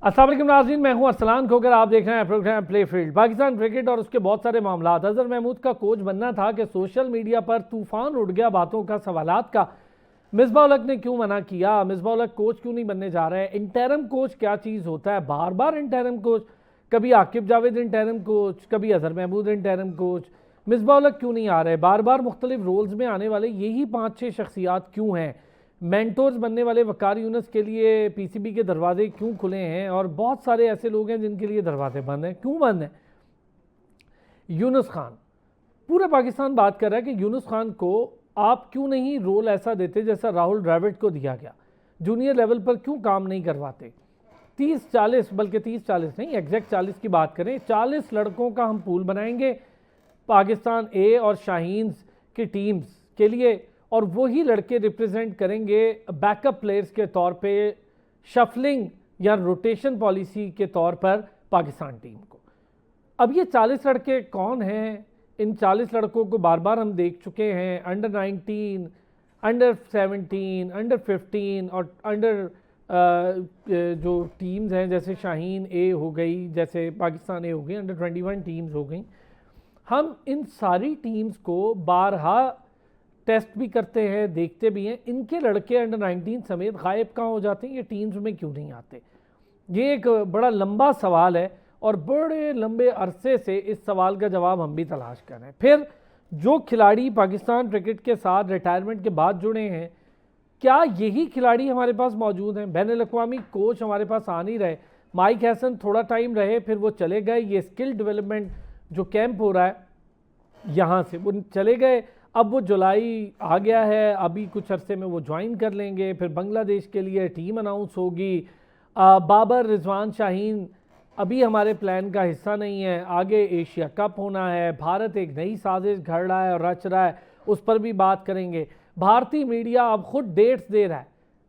अस्सलाम वालेकुम नाज़रीन, मैं हूं अरसलान खोकर। आप देख रहे हैं program play field. Pakistan cricket और उसके बहुत सारे मामला। अजहर महमूद का कोच बनना था कि सोशल मीडिया पर तूफान उड़ गया बातों का, सवालात का। मिसबाह उल हक ने क्यों मना किया? मिसबाह उल हक कोच क्यों नहीं बनने जा रहे हैं? इंटरम कोच क्या चीज़ होता है? बार बार इंटरम कोच, कभी आकिब जावेद इंटरम कोच, कभी अजहर महमूद इंटरम कोच। मिसबाह उल हक क्यों नहीं आ रहे? बार बार मुख्तलिफ रोल्स में आने वाले यही 5-6 शख्सियात क्यों हैं? मेंटोर्स बनने वाले वकार यूनुस के लिए पीसीबी के दरवाजे क्यों खुले हैं? और बहुत सारे ऐसे लोग हैं जिनके लिए दरवाजे बंद हैं। क्यों बंद हैं? यूनुस खान, पूरा पाकिस्तान बात कर रहा है कि यूनुस खान को आप क्यों नहीं रोल ऐसा देते जैसा राहुल द्रविड़ को दिया गया? जूनियर लेवल पर क्यों काम नहीं करवाते? 30-40, बल्कि 30-40 नहीं, एग्जैक्ट 40 की बात करें, 40 लड़कों का हम पूल बनाएंगे पाकिस्तान ए और शाहीन की टीम्स के लिए, और वही लड़के रिप्रेजेंट करेंगे बैकअप प्लेयर्स के तौर पे, शफलिंग या रोटेशन पॉलिसी के तौर पर पाकिस्तान टीम को। अब ये 40 लड़के कौन हैं? इन 40 लड़कों को बार बार हम देख चुके हैं, अंडर 19, अंडर 17, अंडर 15 और अंडर जो टीम्स हैं जैसे शाहीन ए हो गई, जैसे पाकिस्तान ए हो गई, अंडर 21 टीम्स हो गई। हम इन सारी टीम्स को बारहा टेस्ट भी करते हैं, देखते भी हैं। इनके लड़के अंडर 19 समेत गायब कहाँ हो जाते हैं? ये टीम्स में क्यों नहीं आते? ये एक बड़ा लंबा सवाल है और बड़े लंबे अरसे से इस सवाल का जवाब हम भी तलाश कर रहे हैं। फिर जो खिलाड़ी पाकिस्तान क्रिकेट के साथ रिटायरमेंट के बाद जुड़े हैं, क्या यही खिलाड़ी हमारे पास मौजूद हैं? बैनुल अक़वामी कोच हमारे पास आ नहीं रहे। माइक हैसन थोड़ा टाइम रहे, फिर वो चले गए। ये स्किल डेवलपमेंट जो कैंप हो रहा है यहाँ से वो चले गए। अब वो जुलाई आ गया है, अभी कुछ अरसे में वो ज्वाइन कर लेंगे। फिर बांग्लादेश के लिए टीम अनाउंस होगी। बाबर रिजवान शाहीन अभी हमारे प्लान का हिस्सा नहीं है। आगे एशिया कप होना है, भारत एक नई साजिश घड़ रहा है और रच रहा है, उस पर भी बात करेंगे। भारतीय मीडिया अब खुद डेट्स दे रहा है,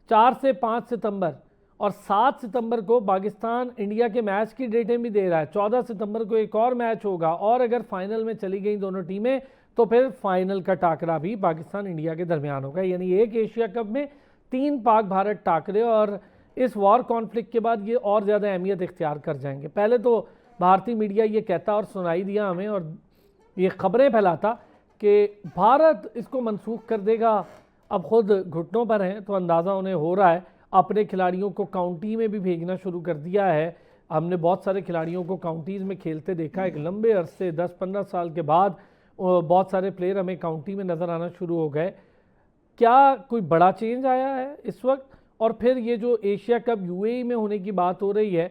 4 से 5 सितंबर और 7 सितंबर को पाकिस्तान इंडिया के मैच की डेटें भी दे रहा है। 14 सितंबर को एक और मैच होगा और अगर फाइनल में चली गई दोनों टीमें तो फिर फाइनल का टाकरा भी पाकिस्तान इंडिया के दरमियान होगा। यानी एक एशिया कप में 3 पाक भारत टाकरे, और इस वॉर कॉन्फ्लिक्ट के बाद ये और ज़्यादा अहमियत इख्तियार कर जाएंगे। पहले तो भारतीय मीडिया ये कहता और सुनाई दिया हमें और ये खबरें फैलाता कि भारत इसको मनसूख कर देगा। अब खुद घुटनों पर हैं तो अंदाज़ा उन्हें हो रहा है। अपने खिलाड़ियों को काउंटी में भी भेजना शुरू कर दिया है। हमने बहुत सारे खिलाड़ियों को काउंटीज़ में खेलते देखा। एक लंबे अरसे 10-15 साल के बाद बहुत सारे प्लेयर हमें काउंटी में नज़र आना शुरू हो गए। क्या कोई बड़ा चेंज आया है इस वक्त? और फिर ये जो एशिया कप यूएई में होने की बात हो रही है,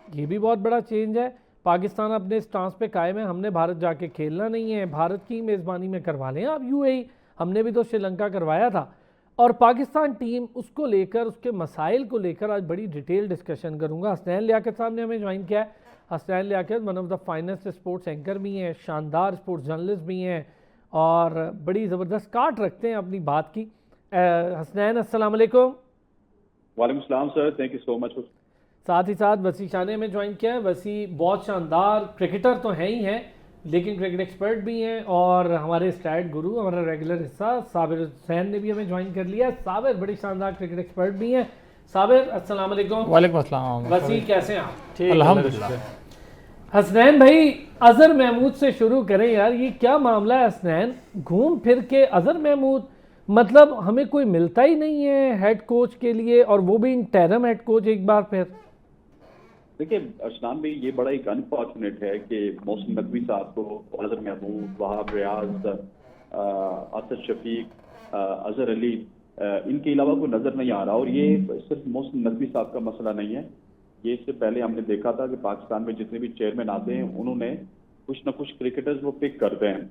ये भी बहुत बड़ा चेंज है। पाकिस्तान अपने स्टांस पे कायम है, हमने भारत जाके खेलना नहीं है, भारत की मेज़बानी में करवा लें आप यूएई। हमने भी तो श्रीलंका करवाया था। और पाकिस्तान टीम उसको लेकर, उसके मसाइल को लेकर आज बड़ी डिटेल डिस्कशन करूँगा। हसनैन लियाकत साहब ने हमें ज्वाइन किया है। Hasnain Liaquat one of the finest sports anchor भी हैं, शानदार स्पोर्ट्स जर्नलिस्ट भी हैं और बड़ी ज़बरदस्त काट रखते हैं अपनी बात की। हसनैन, अस्सलाम वालेकुम। वालेकुम सलाम sir, thank you so much. साथ ही साथ वसी शाह ने हमें ज्वाइन किया है। वसी बहुत शानदार क्रिकेटर तो हैं ही हैं, लेकिन क्रिकेट एक्सपर्ट भी हैं और हमारे स्टैट गुरु, हमारा रेगुलर हिस्सा साबिर हुसैन ने भी हमें ज्वाइन कर लिया है। साबिर बड़ी शानदार क्रिकेट एक्सपर्ट भी हैं। साबिर, अस्सलाम वालेकुम। वालेकुम अस्सलाम। वसी, कैसे हैं आप? अल्हम्दुलिल्लाह। हसनैन भाई, अजहर महमूद से शुरू करें यार। ये क्या मामला है हसनैन? घूम फिर के अजहर महमूद, मतलब हमें कोई मिलता ही नहीं है हेड कोच के लिए, और वो भी इंटरम हेड कोच एक बार फिर। देखिए अरसलान भाई, ये बड़ा एक अनफॉर्चुनेट है कि मोहसिन नकवी साहब को अजहर महमूद, वहाब रियाज, असद शफीक, अजहर अली, इनके अलावा कोई नजर नहीं आ रहा। और ये सिर्फ मोहसिन नकवी साहब का मसला नहीं है, ये इससे पहले हमने देखा था कि पाकिस्तान में जितने भी चेयरमैन आते हैं उन्होंने कुछ ना कुछ क्रिकेटर्स वो पिक करते हैं।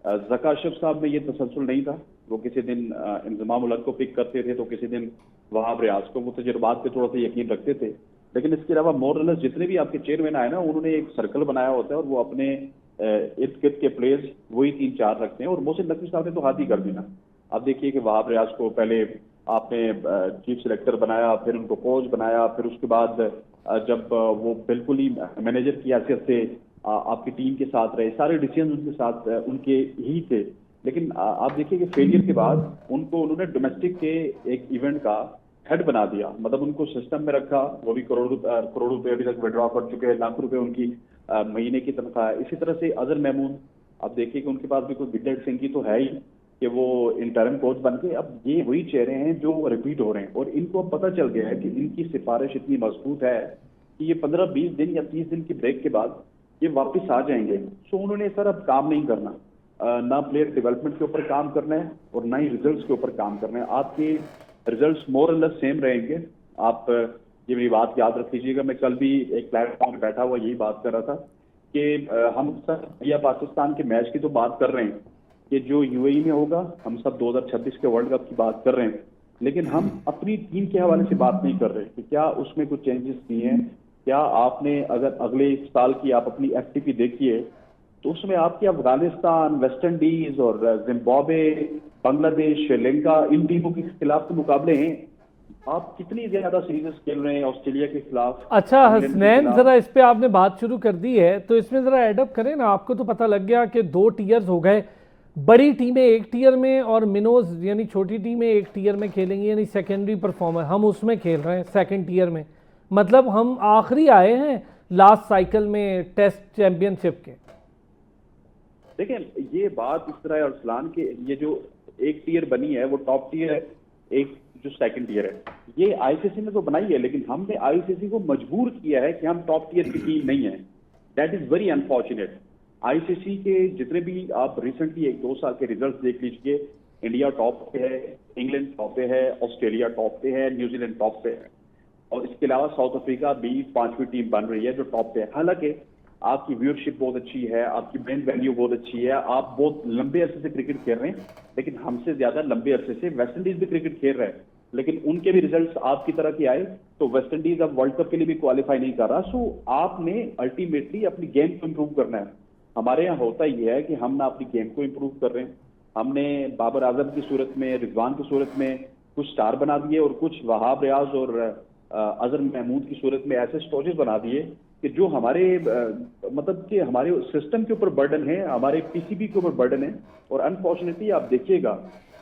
ज़का अशरफ साहब में ये तसलसल नहीं था, वो किसी दिन इंजमाम उल हक को पिक करते थे तो किसी दिन वहाब रियाज को। वो तजुर्बात पे थोड़ा सा यकीन रखते थे, लेकिन इसके अलावा मोरलेस जितने भी आपके चेयरमैन आए ना, उन्होंने एक सर्कल बनाया होता है और वो अपने इर्द गिर्द के प्लेयर्स वही 3-4 रखते हैं। और मोहसिन नकवी साहब ने तो हाथ ही कर देना। आप देखिए कि वहाब रियाज को पहले आपने चीफ सिलेक्टर बनाया, फिर उनको कोच बनाया, फिर उसके बाद जब वो बिल्कुल ही मैनेजर की हैसियत से आपकी टीम के साथ रहे, सारे डिसीजन उनके साथ उनके ही थे। लेकिन आप देखिए कि फेलियर के बाद उनको उन्होंने डोमेस्टिक के एक इवेंट का हेड बना दिया, मतलब उनको सिस्टम में रखा, वो भी करोड़ों रुपए अभी तक विड्रॉ कर चुके हैं, लाख रुपए उनकी महीने की तनख्वाह है। इसी तरह से अजहर महमूद, आप देखिए कि उनके पास भी कोई गिद्दड़ सिंह की तो है ही कि वो इंटरिम कोच बन के, अब ये वही चेहरे हैं जो रिपीट हो रहे हैं, और इनको अब पता चल गया है कि इनकी सिफारिश इतनी मजबूत है कि ये 15-20 दिन या 30 दिन की ब्रेक के बाद ये वापस आ जाएंगे। सो उन्होंने सर अब काम नहीं करना, ना प्लेयर डेवलपमेंट के ऊपर काम करना है और ना ही रिजल्ट्स के ऊपर काम करना है। आपके रिजल्ट्स मोर और लेस सेम रहेंगे। आप ये मेरी बात याद रख लीजिएगा, मैं कल भी एक प्लेटफॉर्म पे बैठा हुआ यही बात कर रहा था कि हम सब इंडिया पाकिस्तान के मैच की तो बात कर रहे हैं कि जो यूएई में होगा, हम सब 2026 के वर्ल्ड कप की बात कर रहे हैं, लेकिन हम अपनी टीम के हवाले से बात नहीं कर रहे कि क्या उसमें कुछ चेंजेस किए हैं। क्या आपने अगर अगले साल की आप अपनी एफटीपी देखिए तो उसमें आपके अफगानिस्तान, वेस्ट इंडीज और जिम्बाब्वे, बांग्लादेश, श्रीलंका, इन टीमों के खिलाफ के मुकाबले हैं। आप कितनी ज्यादा सीरीज खेल रहे हैं ऑस्ट्रेलिया के खिलाफ। अच्छा हसनैन, जरा इस पे आपने बात शुरू कर दी है तो इसमें जरा एडअप करें ना। आपको तो पता लग गया कि 2 टीयर्स हो गए, बड़ी टीमें एक टियर में और मिनोज यानी छोटी टीमें एक टियर में खेलेंगी, यानी सेकेंडरी परफॉर्मर हम उसमें खेल रहे हैं सेकंड टियर में। मतलब हम आखिरी आए हैं लास्ट साइकिल में टेस्ट चैंपियनशिप के। देखिए ये बात इस तरह है अरसलान के, ये जो एक टियर बनी है वो टॉप टियर है, एक जो सेकंड टियर है, ये आईसीसी ने तो बनाई है, लेकिन हमने आईसीसी को मजबूर किया है कि हम टॉप टियर की टीम नहीं है। That is very unfortunate. ICC के जितने भी आप रिसेंटली 1-2 साल के रिजल्ट देख लीजिए, इंडिया टॉप पे है, इंग्लैंड टॉप पे है, ऑस्ट्रेलिया टॉप पे है, न्यूजीलैंड टॉप पे है, और इसके अलावा साउथ अफ्रीका भी 5वीं टीम बन रही है जो टॉप पे है। हालांकि आपकी व्यूअरशिप बहुत अच्छी है, आपकी ब्रांड वैल्यू बहुत अच्छी है, आप बहुत लंबे अरसे से क्रिकेट खेल रहे हैं, लेकिन हमसे ज्यादा लंबे अरसे से वेस्ट इंडीज भी क्रिकेट खेल रहे हैं, लेकिन उनके भी रिजल्ट्स आपकी तरह के आए तो वेस्ट इंडीज अब वर्ल्ड कप के लिए भी क्वालिफाई नहीं कर रहा। सो आपने अल्टीमेटली अपनी गेम को इंप्रूव करना है। हमारे यहाँ होता यह है कि हम ना अपनी गेम को इंप्रूव कर रहे हैं, हमने बाबर आजम की सूरत में, रिजवान की सूरत में कुछ स्टार बना दिए और कुछ वहाब रियाज और अजहर महमूद की सूरत में ऐसे स्टोरेज बना दिए कि जो हमारे मतलब कि हमारे सिस्टम के ऊपर बर्डन है, हमारे पीसीबी के ऊपर बर्डन है। और अनफॉर्चुनेटली आप देखिएगा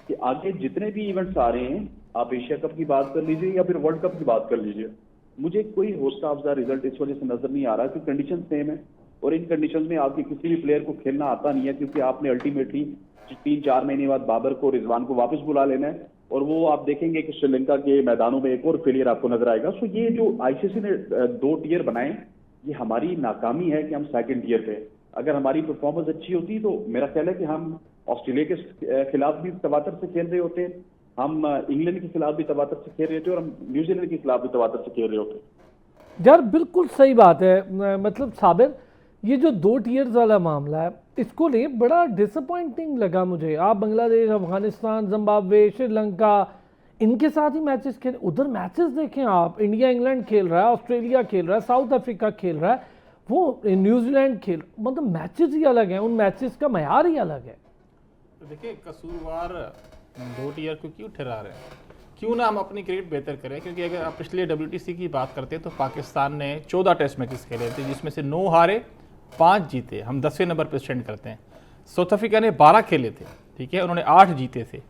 कि आगे जितने भी इवेंट्स आ रहे हैं, आप एशिया कप की बात कर लीजिए या फिर वर्ल्ड कप की बात कर लीजिए, मुझे कोई हौसला अफजा रिजल्ट इस वजह से नजर नहीं आ रहा कि कंडीशन सेम है, और इन कंडीशन में आपके किसी भी प्लेयर को खेलना आता नहीं है, क्योंकि आपने अल्टीमेटली 3-4 महीने बाद बाबर को, रिजवान को वापस बुला लेना है, और वो आप देखेंगे कि श्रीलंका के मैदानों में एक और फेलियर आपको नजर आएगा। सो ये जो आईसीसी ने 2 टियर बनाए, ये हमारी नाकामी है कि हम सेकंड टियर पे। अगर हमारी परफॉर्मेंस अच्छी होती तो मेरा ख्याल है कि हम ऑस्ट्रेलिया के खिलाफ भी तवातर से खेल रहे होते, हम इंग्लैंड के खिलाफ भी तवातर से खेल रहे थे, और हम न्यूजीलैंड के खिलाफ भी तवातर से खेल रहे होते। यार बिल्कुल सही बात है। मतलब साबिर, ये जो 2 टियर्स वाला मामला है, इसको ले बड़ा डिसअपॉइंटिंग लगा मुझे। आप बांग्लादेश, अफगानिस्तान, जिम्बाब्वे, श्रीलंका, इनके साथ ही मैचेस खेल, उधर मैचेस देखें आप, इंडिया इंग्लैंड खेल रहा है, ऑस्ट्रेलिया खेल रहा है, साउथ अफ्रीका खेल रहा है, वो न्यूजीलैंड खेल, मतलब मैचेस ही अलग हैं, उन मैचेस का मयार ही अलग है। तो देखिए कसूरवार 2 टियर को क्यों ठहरा रहे हैं? क्यों ना हम अपनी क्रिकेट बेहतर करें? क्योंकि अगर आप पिछले WTC की बात करते हैं तो पाकिस्तान ने 14 टेस्ट मैचेस खेले थे, जिसमें से 9 हारे, 5 जीते। हम 10वें नंबर पर स्टैंड करते हैं। साउथ अफ्रीका ने 12 खेले थे, ठीक है, उन्होंने 8 जीते थे।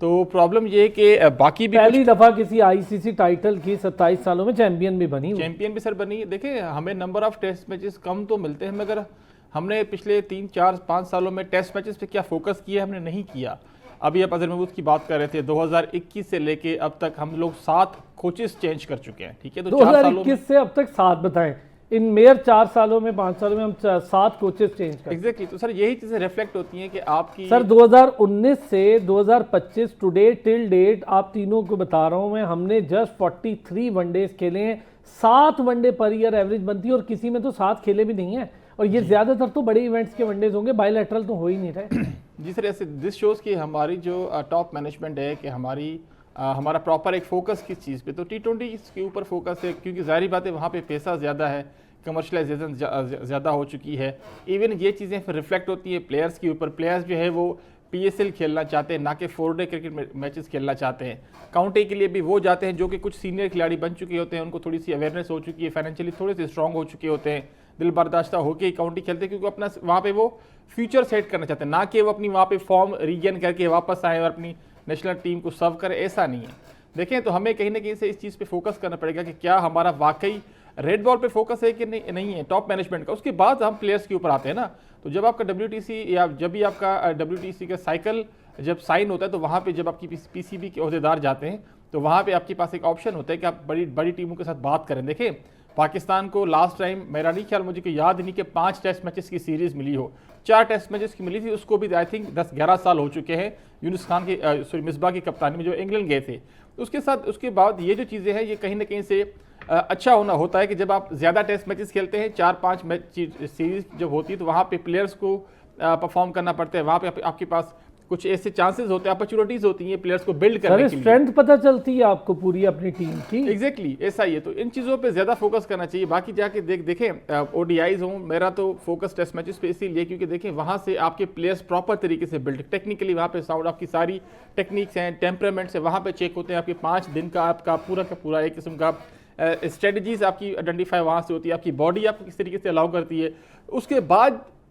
तो प्रॉब्लम ये है कि बाकी भी पहली दफा किसी आईसीसी टाइटल की 27 सालों में चैंपियन भी बनी, चैंपियन भी सर बनी। देखिए हमें नंबर ऑफ टेस्ट मैचेस कम तो मिलते हैं, मगर हमने पिछले 3, 4, 5 सालों में टेस्ट मैचेस पे क्या फोकस किया, हमने नहीं किया। अभी आप अजहर महमूद की बात कर रहे थे, 2021 से लेके अब तक हम लोग 7 कोचेस चेंज कर चुके हैं, ठीक है। तो 2021 से अब तक 7 बताएं, इन मेयर 4 सालों में, 5 सालों में हम 7 कोचेस चेंज कर। एग्जैक्टली। तो सर यही चीजें रिफ्लेक्ट होती हैं कि आपकी सर 2019 से 2025 टुडे टिल डेट, आप तीनों को बता रहा हूं मैं, हमने जस्ट 43 वनडेज खेले हैं। 7 वनडे पर ईयर एवरेज बनती है, और किसी में तो 7 खेले भी नहीं है, और ये ज्यादातर तो बड़े इवेंट्स के वनडेज होंगे, बायलैटरल तो हो ही नहीं रहे। जी सर, ऐसे दिस शोज की हमारी जो टॉप मैनेजमेंट है कि हमारा प्रॉपर एक फोकस किस चीज़ पे, तो T20 के ऊपर फोकस है, क्योंकि जाहिर बात है वहाँ पे पैसा ज़्यादा है, कमर्शलाइजेशन ज़्यादा हो चुकी है। इवन ये चीज़ें फिर रिफ्लेक्ट होती हैं प्लेयर्स के ऊपर। प्लेयर्स जो है वो PSL खेलना चाहते हैं, ना कि 4-डे क्रिकेट मैचेस खेलना चाहते हैं। काउंटी के लिए भी वो जाते हैं जो कि कुछ सीनियर खिलाड़ी बन चुके होते हैं, उनको थोड़ी सी अवेयरनेस हो चुकी है, फाइनेंशियली थोड़े से स्ट्रॉन्ग हो चुके होते हैं, दिल बर्दाश्ता होकर ही काउंटी खेलते हैं, क्योंकि अपना वहाँ पे वो फ्यूचर सेट करना चाहते हैं, ना कि वो अपनी वहाँ पे फॉर्म रीगेन करके वापस आए और अपनी नेशनल टीम को सर्व करे, ऐसा नहीं है। देखें तो हमें कहीं ना कहीं से इस चीज़ पे फोकस करना पड़ेगा कि क्या हमारा वाकई रेड बॉल पे फोकस है कि नहीं है टॉप मैनेजमेंट का। उसके बाद हम प्लेयर्स के ऊपर आते हैं ना। तो जब आपका WTC या जब भी आपका WTC का साइकिल जब साइन होता है तो वहाँ पे जब आपकी PCB के अहदेदार जाते हैं तो वहाँ पे आपके पास एक ऑप्शन होता है कि आप बड़ी बड़ी टीमों के साथ बात करें। देखें पाकिस्तान को लास्ट टाइम मेरा नहीं ख्याल, मुझे कोई याद नहीं कि 5 टेस्ट मैचेस की सीरीज़ मिली हो, 4 टेस्ट मैचेस की मिली थी, उसको भी आई थिंक 10-11 साल हो चुके हैं यूनुस खान की मिसबा की कप्तानी में जो इंग्लैंड गए थे। उसके साथ उसके बाद ये जो चीज़ें हैं ये कहीं ना कहीं से अच्छा होना होता है कि जब आप ज़्यादा टेस्ट मैचेस खेलते हैं, 4-5 मैच सीरीज जब होती है तो वहाँ पे प्लेयर्स को परफॉर्म करना पड़ता है, वहाँ पे आपके पास कुछ ऐसे चांसेस होते हैं, अपॉर्चुनिटीज होती हैं प्लेयर्स को बिल्ड करने के लिए। स्ट्रेंथ पता चलती है आपको पूरी अपनी टीम की। एग्जैक्टली ऐसा ही है। तो इन चीज़ों पे ज़्यादा फोकस करना चाहिए। बाकी जाके देखें ODIs हों, मेरा तो फोकस टेस्ट मैचेस पे इसीलिए क्योंकि देखें वहाँ से आपके प्लेयर्स प्रॉपर तरीके से बिल्ड टेक्निकली, वहाँ पे साउंड आपकी सारी टेक्निक्स हैं, टेम्परामेंट्स है, वहाँ पे चेक होते हैं। आपके 5 दिन का आपका पूरा एक किस्म का स्ट्रेटजीज आपकी आइडेंटिफाई वहाँ से होती है, आपकी बॉडी आपको किस तरीके से अलाउ करती है।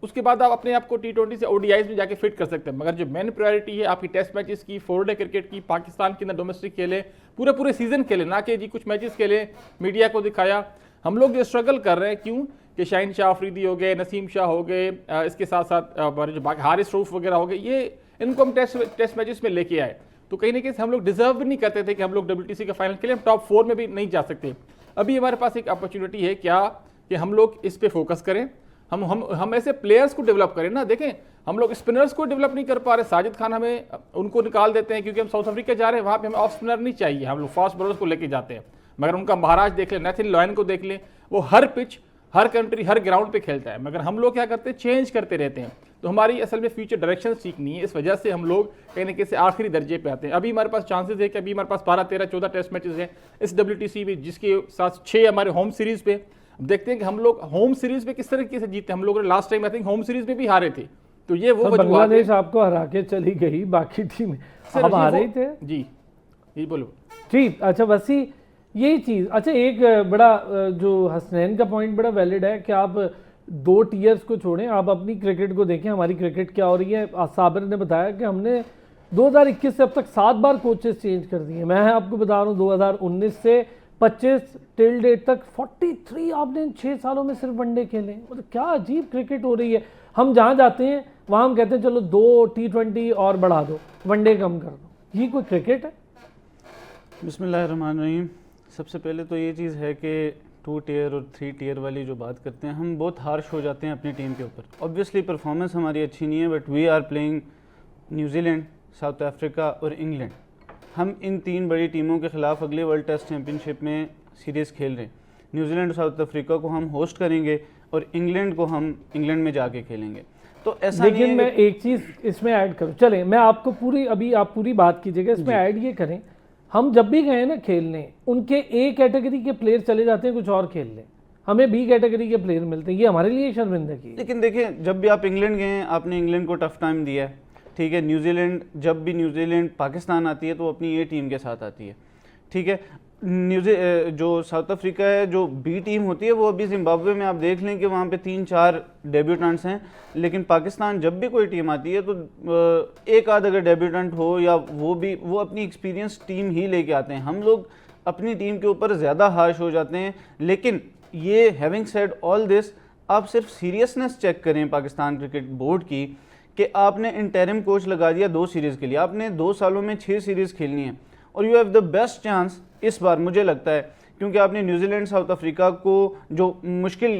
उसके बाद आप अपने आप को T20 से ODIs में जाके फिट कर सकते हैं। मगर जो मेन प्रायोरिटी है आपकी टेस्ट मैचेस की, 4-डे क्रिकेट की, पाकिस्तान के अंदर डोमेस्टिक खेले, पूरे सीजन खेले, ना कि जी कुछ मैचेस खेले मीडिया को दिखाया। हम लोग जो स्ट्रगल कर रहे हैं क्यों कि शाहीन शाह अफरीदी हो गए, नसीम शाह हो गए, इसके साथ साथ जो बाकी हारिस रऊफ वगैरह हो गए, ये इनको हम टेस्ट मैचेस में लेके आए। तो कहीं ना कहीं हम लोग डिजर्व भी नहीं करते थे कि हम लोग WTC का फाइनल खेलें, हम टॉप 4 में भी नहीं जा सकते। अभी हमारे पास एक अपॉर्चुनिटी है क्या कि हम लोग इस पे फोकस करें, हम ऐसे प्लेयर्स को डेवलप करें ना। देखें हम लोग स्पिनर्स को डेवलप नहीं कर पा रहे। साजिद खान हमें उनको निकाल देते हैं क्योंकि हम साउथ अफ्रीका जा रहे हैं, वहाँ पे हमें ऑफ स्पिनर नहीं चाहिए, हम लोग फास्ट बॉलर्स को लेके जाते हैं। मगर उनका महाराज देख लें, नेथन लॉयन को देख लें, वो हर पिच, हर कंट्री, हर ग्राउंड पे खेलता है। मगर हम लोग क्या करते हैं, चेंज करते रहते हैं। तो हमारी असल में फ्यूचर डायरेक्शन ठीक नहीं है, इस वजह से हम लोग कहीं ना कहीं से आखिरी दर्जे पे आते हैं। अभी हमारे पास चांसेस है कि अभी हमारे पास 12, 13, 14 टेस्ट मैचेस हैं इस WTC में, जिसके साथ 6 हमारे होम सीरीज पे। देखते हैं कि हम लोग होम सीरीज पे किस तरीके से जीते। हम लोग last time I think home series में भी हारे थे। तो ये वो बांग्लादेश आपको हरा के चली गई, बाकी टीम आप हारे थे। जी बोलो। ठीक, अच्छा वसी यही चीज़। अच्छा एक बड़ा जो हसनैन का पॉइंट बड़ा वैलिड है कि आप 2 टीयर्स को छोड़ें, आप अपनी क्रिकेट को देखें, हमारी क्रिकेट क्या हो रही है। साबिर ने बताया कि हमने 2021 से अब तक 7 बार कोचेस चेंज कर दिए। मैं आपको बता रहा हूँ 2019 से 25 टिल डेट तक 43 आपने इन 6 सालों में सिर्फ वनडे खेले। मतलब क्या अजीब क्रिकेट हो रही है। हम जहाँ जाते हैं वहाँ हम कहते हैं चलो 2 T20 और बढ़ा दो, वनडे कम कर दो। ये कोई क्रिकेट है? बिस्मिल्लाहिर्रहमानिर्रहीम। सबसे पहले तो ये चीज़ है कि 2 टियर और 3 टियर वाली जो बात करते हैं, हम बहुत हार्श हो जाते हैं अपनी टीम के ऊपर। ऑब्वियसली परफॉर्मेंस हमारी अच्छी नहीं है, but we are playing New Zealand, South Africa और इंग्लैंड। हम इन 3 बड़ी टीमों के ख़िलाफ़ अगले वर्ल्ड टेस्ट चैम्पियनशिप में सीरीज़ खेल रहे हैं। न्यूजीलैंड और साउथ अफ्रीका को हम होस्ट करेंगे और इंग्लैंड को हम इंग्लैंड में जाके खेलेंगे। तो ऐसा लेकिन मैं एक चीज़ इसमें ऐड करूँ, चलें मैं आपको पूरी, अभी आप पूरी बात कीजिएगा, इसमें ऐड ये करें, हम जब भी गए ना खेलने, उनके A कैटेगरी के प्लेयर चले जाते हैं कुछ और खेल लें, हमें B कैटेगरी के प्लेयर मिलते हैं। ये हमारे लिए शर्मिंदगी। लेकिन देखिए जब भी आप इंग्लैंड गए हैं, आपने इंग्लैंड को टफ टाइम दिया है, ठीक है। न्यूजीलैंड, जब भी न्यूजीलैंड पाकिस्तान आती है तो अपनी A टीम के साथ आती है, ठीक है। जो साउथ अफ्रीका है, जो B टीम होती है, वो अभी जिम्बाब्वे में आप देख लें कि वहाँ पे 3-4 डेब्यूटेंट्स हैं। लेकिन पाकिस्तान जब भी कोई टीम आती है तो एक आध अगर डेब्यूटेंट हो या वो अपनी एक्सपीरियंस टीम ही लेके आते हैं। हम लोग अपनी टीम के ऊपर ज़्यादा हार्श हो जाते हैं। लेकिन ये हैविंग सेड ऑल दिस, आप सिर्फ सीरियसनेस चेक करें पाकिस्तान क्रिकेट बोर्ड की कि आपने इंटरिम कोच लगा दिया 2 सीरीज़ के लिए। आपने 2 सालों में 6 सीरीज़ खेलनी है और you have the best chance इस बार, मुझे लगता है, क्योंकि आपने न्यूजीलैंड, साउथ अफ्रीका को जो मुश्किल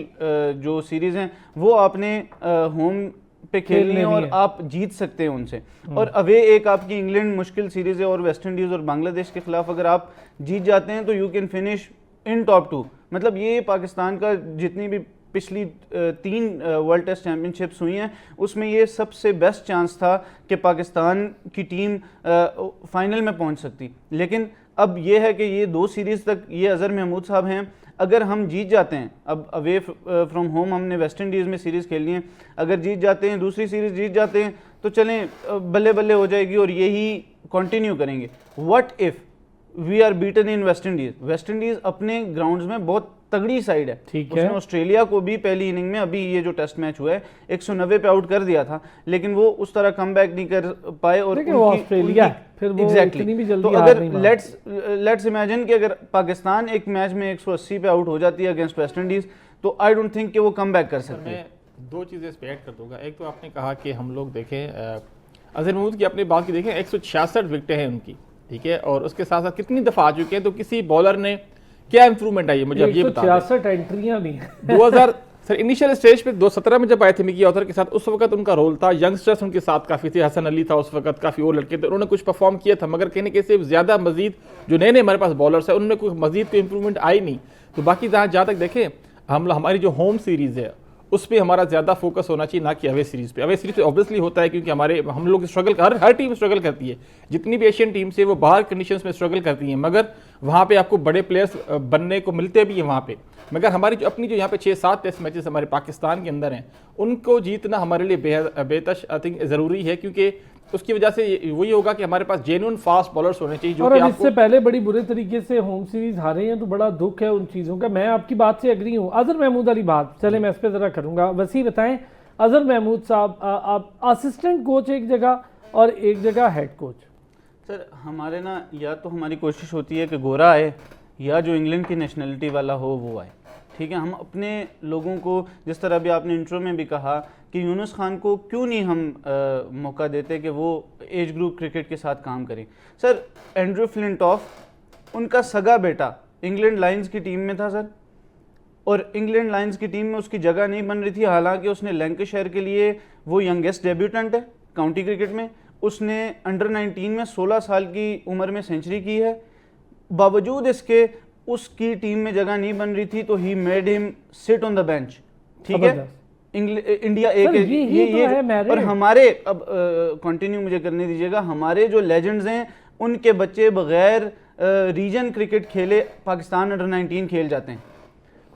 जो सीरीज़ हैं वो आपने होम पे खेलनी है और आप जीत सकते हैं उनसे। और अवे एक आपकी इंग्लैंड मुश्किल सीरीज़ है और वेस्ट इंडीज़ और बांग्लादेश के खिलाफ अगर आप जीत जाते हैं तो you can finish in top 2। मतलब ये पाकिस्तान का जितनी भी पिछली 3 वर्ल्ड टेस्ट चैम्पियनशिप्स हुई हैं उसमें ये सबसे बेस्ट चांस था कि पाकिस्तान की टीम फाइनल में पहुंच सकती। लेकिन अब ये है कि ये 2 सीरीज़ तक ये अज़हर महमूद साहब हैं, अगर हम जीत जाते हैं, अब अवे फ्रॉम होम हमने वेस्ट इंडीज़ में सीरीज़ खेलनी है, अगर जीत जाते हैं, दूसरी सीरीज़ जीत जाते हैं तो चलें बल्ले बल्ले हो जाएगी और यही कंटिन्यू करेंगे। What if we are beaten in West Indies? West Indies अपने ग्राउंड्स में बहुत तगड़ी साइड है। ठीक है। उसने ऑस्ट्रेलिया को भी पहली इनिंग में, अभी ये जो टेस्ट मैच हुआ है, 190 पे आउट कर दिया था, लेकिन वो उस तरह कम बैक नहीं कर पाए। और ऑस्ट्रेलिया फिर वो इतनी भी जल्दी तो अगर लेट्स इमेजिन कि अगर पाकिस्तान एक मैच में 180 पे आउट हो जाती है अगेंस्ट वेस्ट इंडीज, तो आई डोंट थिंक कि वो कम बैक कर सकते। मैं दो चीज़ें इस पे ऐड कर दूंगा। एक तो आपने कहा कि हम लोग देखें अजहर महमूद की अपनी बात की देखें, 166 विकेटें हैं उनकी, ठीक है, और उसके साथ साथ कितनी दफ़ा आ चुके हैं, तो किसी बॉलर ने क्या इंप्रूवमेंट आई है मुझे अब ये बता दें। 66 एंट्रियां भी हैं 2000 सर इनिशियल स्टेज पे 2017 में जब आए थे मिकी ऑथर के साथ, उस वक्त उनका रोल था, यंगस्टर्स उनके साथ काफ़ी थे, हसन अली था उस वक्त, काफ़ी और लड़के थे, उन्होंने कुछ परफॉर्म किया था, मगर कहने के से ज़्यादा मजीद जो नए नए हमारे पास बॉलर्स है उनमें कोई मजीद कोई इंप्रूवमेंट आई नहीं। तो बाकी जहाँ तक देखें, हमारी जो होम सीरीज़ है उस पर हमारा ज़्यादा फोकस होना चाहिए, ना कि अवे सीरीज़ पे। अवे सीरीज़ पे ऑब्वियसली होता है क्योंकि हम लोग स्ट्रगल, हर टीम स्ट्रगल करती है, जितनी भी एशियन टीम्स है वो बाहर कंडीशंस में स्ट्रगल करती हैं, मगर वहाँ पे आपको बड़े प्लेयर्स बनने को मिलते भी हैं वहाँ पे। मगर हमारी जो अपनी जो यहाँ पे 6-7 टेस्ट मैचेस हमारे पाकिस्तान के अंदर हैं, उनको जीतना हमारे लिए बेहद आई थिंक ज़रूरी है, क्योंकि उसकी वजह से वही होगा कि हमारे पास जेन्युइन फास्ट बॉलर्स होने चाहिए जो और कि अब आपको इससे पहले बड़ी बुरे तरीके से होम सीरीज हारे हैं, तो बड़ा दुख है उन चीज़ों का। मैं आपकी बात से एग्री हूँ। अजहर महमूद वाली बात चले मैं इस पर ज़रा करूँगा। वसी बताएं, अजहर महमूद साहब आप असिस्टेंट कोच एक जगह और एक जगह हेड कोच। सर हमारे ना, या तो हमारी कोशिश होती है कि गोरा आए या जो इंग्लैंड की नेशनलिटी वाला हो वो आए, ठीक है। हम अपने लोगों को, जिस तरह भी आपने इंट्रो में भी कहा कि यूनुस खान को क्यों नहीं हम मौका देते कि वो एज ग्रुप क्रिकेट के साथ काम करें। सर एंड्रू फ्लिंटॉफ उनका सगा बेटा इंग्लैंड लायंस की टीम में था सर, और इंग्लैंड लायंस की टीम में उसकी जगह नहीं बन रही थी, हालांकि उसने लैंकाशायर के लिए वो यंगेस्ट डेब्यूटेंट है काउंटी क्रिकेट में। उसने अंडर 19 में 16 साल की उम्र में सेंचुरी की है, बावजूद इसके उसकी टीम में जगह नहीं बन रही थी, तो he made him sit on the bench, ठीक है। इंडिया एक ये और हमारे, अब कंटिन्यू मुझे करने दीजिएगा, हमारे जो लेजेंड्स हैं उनके बच्चे बगैर रीजन क्रिकेट खेले पाकिस्तान अंडर 19 खेल जाते हैं।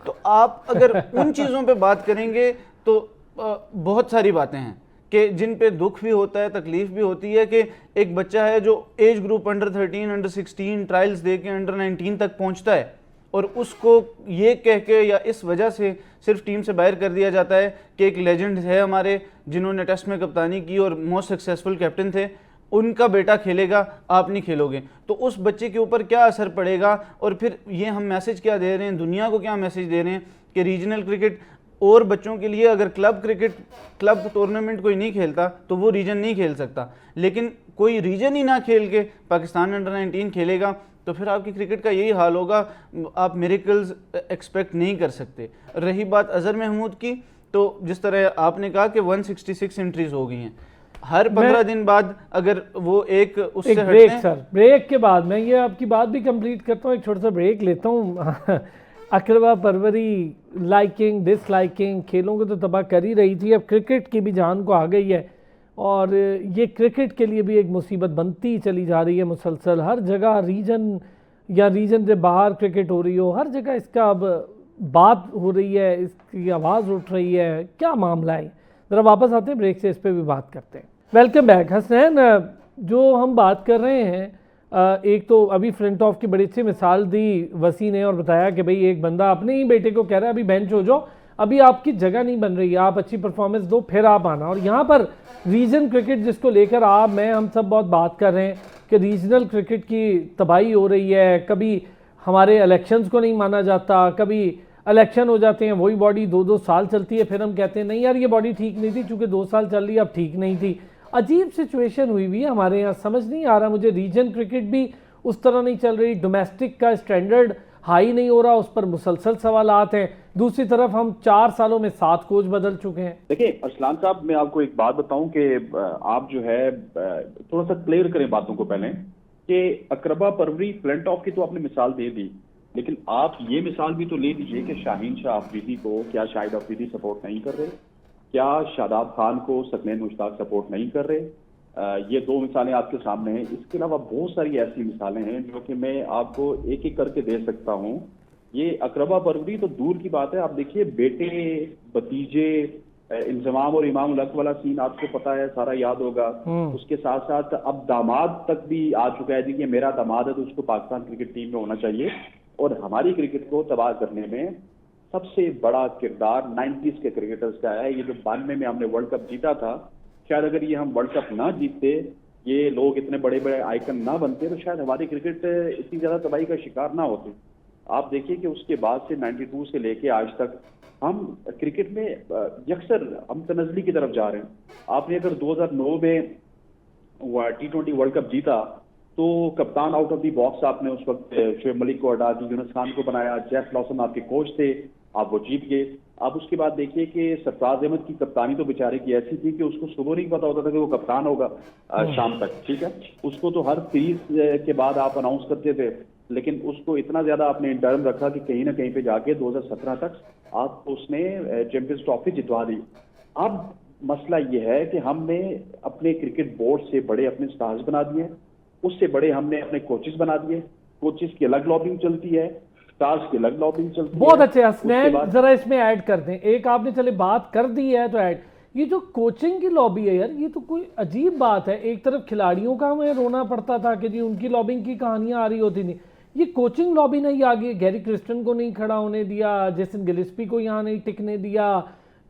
तो आप अगर उन चीज़ों पे बात करेंगे तो बहुत सारी बातें हैं कि जिन पे दुख भी होता है, तकलीफ भी होती है कि एक बच्चा है जो age group under 13, under 16 trials दे के अंडर 19 तक पहुंचता है, और उसको ये कह के या इस वजह से सिर्फ टीम से बाहर कर दिया जाता है कि एक लेजेंड है हमारे जिन्होंने टेस्ट में कप्तानी की और मोस्ट सक्सेसफुल कैप्टन थे, उनका बेटा खेलेगा, आप नहीं खेलोगे, तो उस बच्चे के ऊपर क्या असर पड़ेगा। और फिर ये हम मैसेज क्या दे रहे हैं, दुनिया को क्या मैसेज दे रहे हैं कि रीजनल क्रिकेट और बच्चों के लिए, अगर क्लब टूर्नामेंट कोई नहीं खेलता तो वो रीजन नहीं खेल सकता, लेकिन कोई रीजन ही ना खेल के पाकिस्तान अंडर 19 खेलेगा तो फिर आपकी क्रिकेट का यही हाल होगा, आप मिरेकल्स एक्सपेक्ट नहीं कर सकते। रही बात अजहर महमूद की, तो जिस तरह आपने कहा कि 166 एंट्रीज हो गई हैं, हर 15 दिन बाद अगर वो उससे ब्रेक सर, ब्रेक के बाद मैं ये आपकी बात भी कंप्लीट करता हूँ, एक छोटा सा ब्रेक लेता हूँ। अकरबा परवरी, लाइकिंग डिसलाइकिंग खेलों को तो तबाह कर ही रही थी, अब क्रिकेट की भी जान को आ गई है, और ये क्रिकेट के लिए भी एक मुसीबत बनती चली जा रही है मुसलसल। हर जगह रीजन या रीजन से बाहर क्रिकेट हो रही हो, हर जगह इसका अब बात हो रही है, इसकी आवाज़ उठ रही है, क्या मामला है। ज़रा वापस आते हैं ब्रेक से, इस पर भी बात करते हैं। Welcome back. हसनैन, जो हम बात कर रहे हैं, एक तो अभी फ्लिंटॉफ की बड़ी अच्छी मिसाल दी वसी ने, और बताया कि भाई एक बंदा अपने ही बेटे को कह रहा है अभी बेंच हो जाओ, अभी आपकी जगह नहीं बन रही है, आप अच्छी परफॉर्मेंस दो फिर आप आना। और यहाँ पर रीजन क्रिकेट जिसको लेकर हम सब बहुत बात कर रहे हैं कि रीजनल क्रिकेट की तबाही हो रही है, कभी हमारे इलेक्शंस को नहीं माना जाता, कभी इलेक्शन हो जाते हैं, वही बॉडी 2-2 साल चलती है, फिर हम कहते हैं नहीं यार ये बॉडी ठीक नहीं थी, चूँकि 2 साल चल रही है अब ठीक नहीं थी। अजीब सिचुएशन हुई हुई है हमारे यहाँ, समझ नहीं आ रहा मुझे। रीजन क्रिकेट भी उस तरह नहीं चल रही, डोमेस्टिक का स्टैंडर्ड हाई नहीं हो रहा, उस पर मुसलसल सवालात हैं। दूसरी तरफ हम 4 सालों में 7 कोच बदल चुके हैं। देखिए अरसलान साहब, मैं आपको एक बात बताऊं कि आप जो है थोड़ा सा क्लियर करें बातों को पहले, कि अकरबा परवरी फ्लिंटॉफ की तो आपने मिसाल दे दी, लेकिन आप ये मिसाल भी तो ले लीजिए कि शाहीन शाह अफरीदी को क्या शाहिद अफरीदी सपोर्ट नहीं कर रहे, क्या शादाब खान को सकनैन मुश्ताक सपोर्ट नहीं कर रहे। ये 2 मिसालें आपके सामने हैं। इसके अलावा बहुत सारी ऐसी मिसालें हैं जो कि मैं आपको एक एक करके दे सकता हूँ। ये अकरबा परवरी तो दूर की बात है, आप देखिए बेटे भतीजे, इंजमाम और इमाम उल हक वाला सीन आपको पता है, सारा याद होगा। उसके साथ साथ अब दामाद तक भी आ चुका है जी कि मेरा दामाद है तो उसको पाकिस्तान क्रिकेट टीम में होना चाहिए, और हमारी क्रिकेट को तबाह करने में सबसे बड़ा किरदार 90s के क्रिकेटर्स का है। ये जो 92 में हमने वर्ल्ड कप जीता था, शायद अगर ये हम वर्ल्ड कप ना जीतते, ये लोग इतने बड़े बड़े आइकन ना बनते, तो शायद हमारी क्रिकेट इतनी ज्यादा तबाही का शिकार ना होती। आप देखिए कि उसके बाद से 92 से लेके आज तक हम क्रिकेट में यकसर हम तनजली की तरफ जा रहे हैं। आपने अगर 2009 में T20 वर्ल्ड कप जीता तो कप्तान आउट ऑफ द बॉक्स आपने उस वक्त शोएब मलिक को हटा दी, यूनुस खान को बनाया, जेफ लॉसन आपके कोच थे, आप वो जीत गए। अब उसके बाद देखिए कि सरफराज अहमद की कप्तानी तो बेचारे की ऐसी थी कि उसको सुबह नहीं पता होता था कि वो कप्तान होगा शाम तक, ठीक है। उसको तो हर सीरीज के बाद आप अनाउंस करते थे, लेकिन उसको इतना ज्यादा आपने इंटर्म रखा कि कहीं ना कहीं पे जाके 2017 तक आप उसने चैंपियंस ट्रॉफी जितवा दी। अब मसला ये है कि हमने अपने क्रिकेट बोर्ड से बड़े अपने स्टार्स बना दिए, उससे बड़े हमने अपने कोचेस बना दिए। कोचेस की अलग लॉबिंग चलती है, स्टार्स की अलग लॉबिंग चलती है। बहुत अच्छे हसनैन, जरा इसमें ऐड कर दें। एक आपने चले बात कर दी है तो ऐड, ये जो कोचिंग की लॉबी है यार, ये तो कोई अजीब बात है। एक तरफ खिलाड़ियों का हमें रोना पड़ता था कि जी उनकी लॉबिंग की कहानियां आ रही होती थी, ये कोचिंग लॉबी नहीं आ गई। गैरी क्रिस्टन को नहीं खड़ा होने दिया, जेसन गिलिस्पी को यहाँ नहीं टिकने दिया,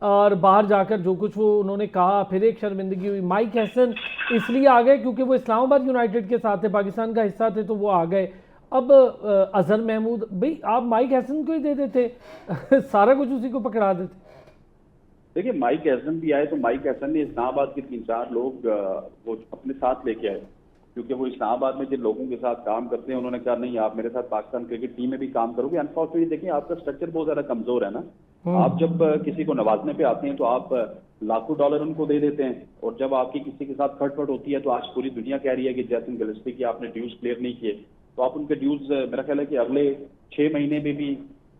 और बाहर जाकर जो कुछ वो उन्होंने कहा, फिर एक शर्मिंदगी हुई। माइक हैसन इसलिए आ गए क्योंकि वो इस्लामाबाद यूनाइटेड के साथ थे, पाकिस्तान का हिस्सा थे, तो वो आ गए। अब अजहर महमूद, भाई आप माइक हैसन को ही दे देते सारा कुछ उसी को पकड़ा देते। देखिए माइक हैसन भी आए तो माइक हैसन ने इस्लामाबाद के 3-4 लोग वो अपने साथ लेके आए, क्योंकि वो इस्लामाबाद में जिन लोगों के साथ काम करते हैं उन्होंने कहा नहीं आप मेरे साथ पाकिस्तान क्रिकेट टीम में भी काम करोगे। अनफॉर्चुनेटली देखिए आपका स्ट्रक्चर बहुत ज्यादा कमजोर है ना। आप जब किसी को नवाजने पे आते हैं तो आप लाखों डॉलर उनको दे देते हैं, और जब आपकी किसी के साथ खटपट होती है तो आज पूरी दुनिया कह रही है कि जेसन गिलिस्पी की आपने ड्यूज क्लियर नहीं किए, तो आप उनके ड्यूज मेरा ख्याल है कि अगले 6 महीने में भी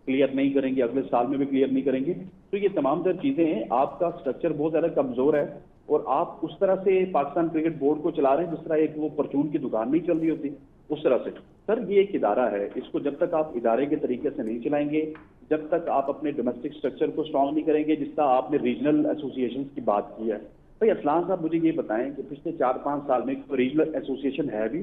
क्लियर नहीं करेंगे, अगले साल में भी क्लियर नहीं करेंगे। तो ये तमाम तर चीजें हैं, आपका स्ट्रक्चर बहुत ज्यादा कमजोर है और आप उस तरह से पाकिस्तान क्रिकेट बोर्ड को चला रहे हैं जिस तरह एक वो परचून की दुकान नहीं चल रही होती उस तरह से। सर ये एक इदारा है, इसको जब तक आप इदारे के तरीके से नहीं चलाएंगे, जब तक आप अपने डोमेस्टिक स्ट्रक्चर को स्ट्रांग नहीं करेंगे, जिस तरह आपने रीजनल एसोसिएशन की बात की है। भाई असलान साहब मुझे ये बताएं कि पिछले 4-5 साल में रीजनल एसोसिएशन है भी,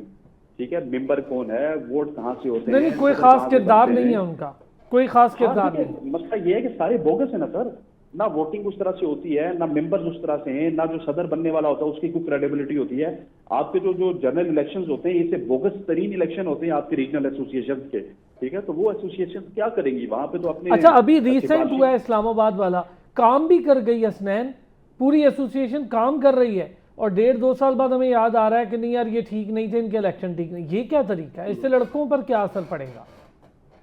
ठीक है, मेंबर कौन है, वोट कहाँ से होते हैं? नहीं, कोई खास किरदार नहीं है उनका, कोई खास किरदार नहीं। मसला ये है कि सारे बोगस है ना सर, ना वोटिंग उस तरह से होती है, ना मेंबर्स उस तरह से हैं, ना जो सदर बनने वाला होता है उसकी कोई क्रेडिबिलिटी होती है। आपके जो जनरल इलेक्शंस होते हैं ये बोगस तरीन इलेक्शन होते हैं आपके रीजनल एसोसिएशन के, ठीक है। तो वो एसोसिएशन क्या करेंगी वहां पे? तो अपने अच्छा अभी रिसेंट हुआ है इस्लामाबाद वाला, काम भी कर गई हसनैन, पूरी एसोसिएशन काम कर रही है, और 1.5-2 साल बाद हमें याद आ रहा है कि नहीं यार ये ठीक नहीं थे, इनके इलेक्शन ठीक नहीं। ये क्या तरीका है? इससे लड़कों पर क्या असर पड़ेगा?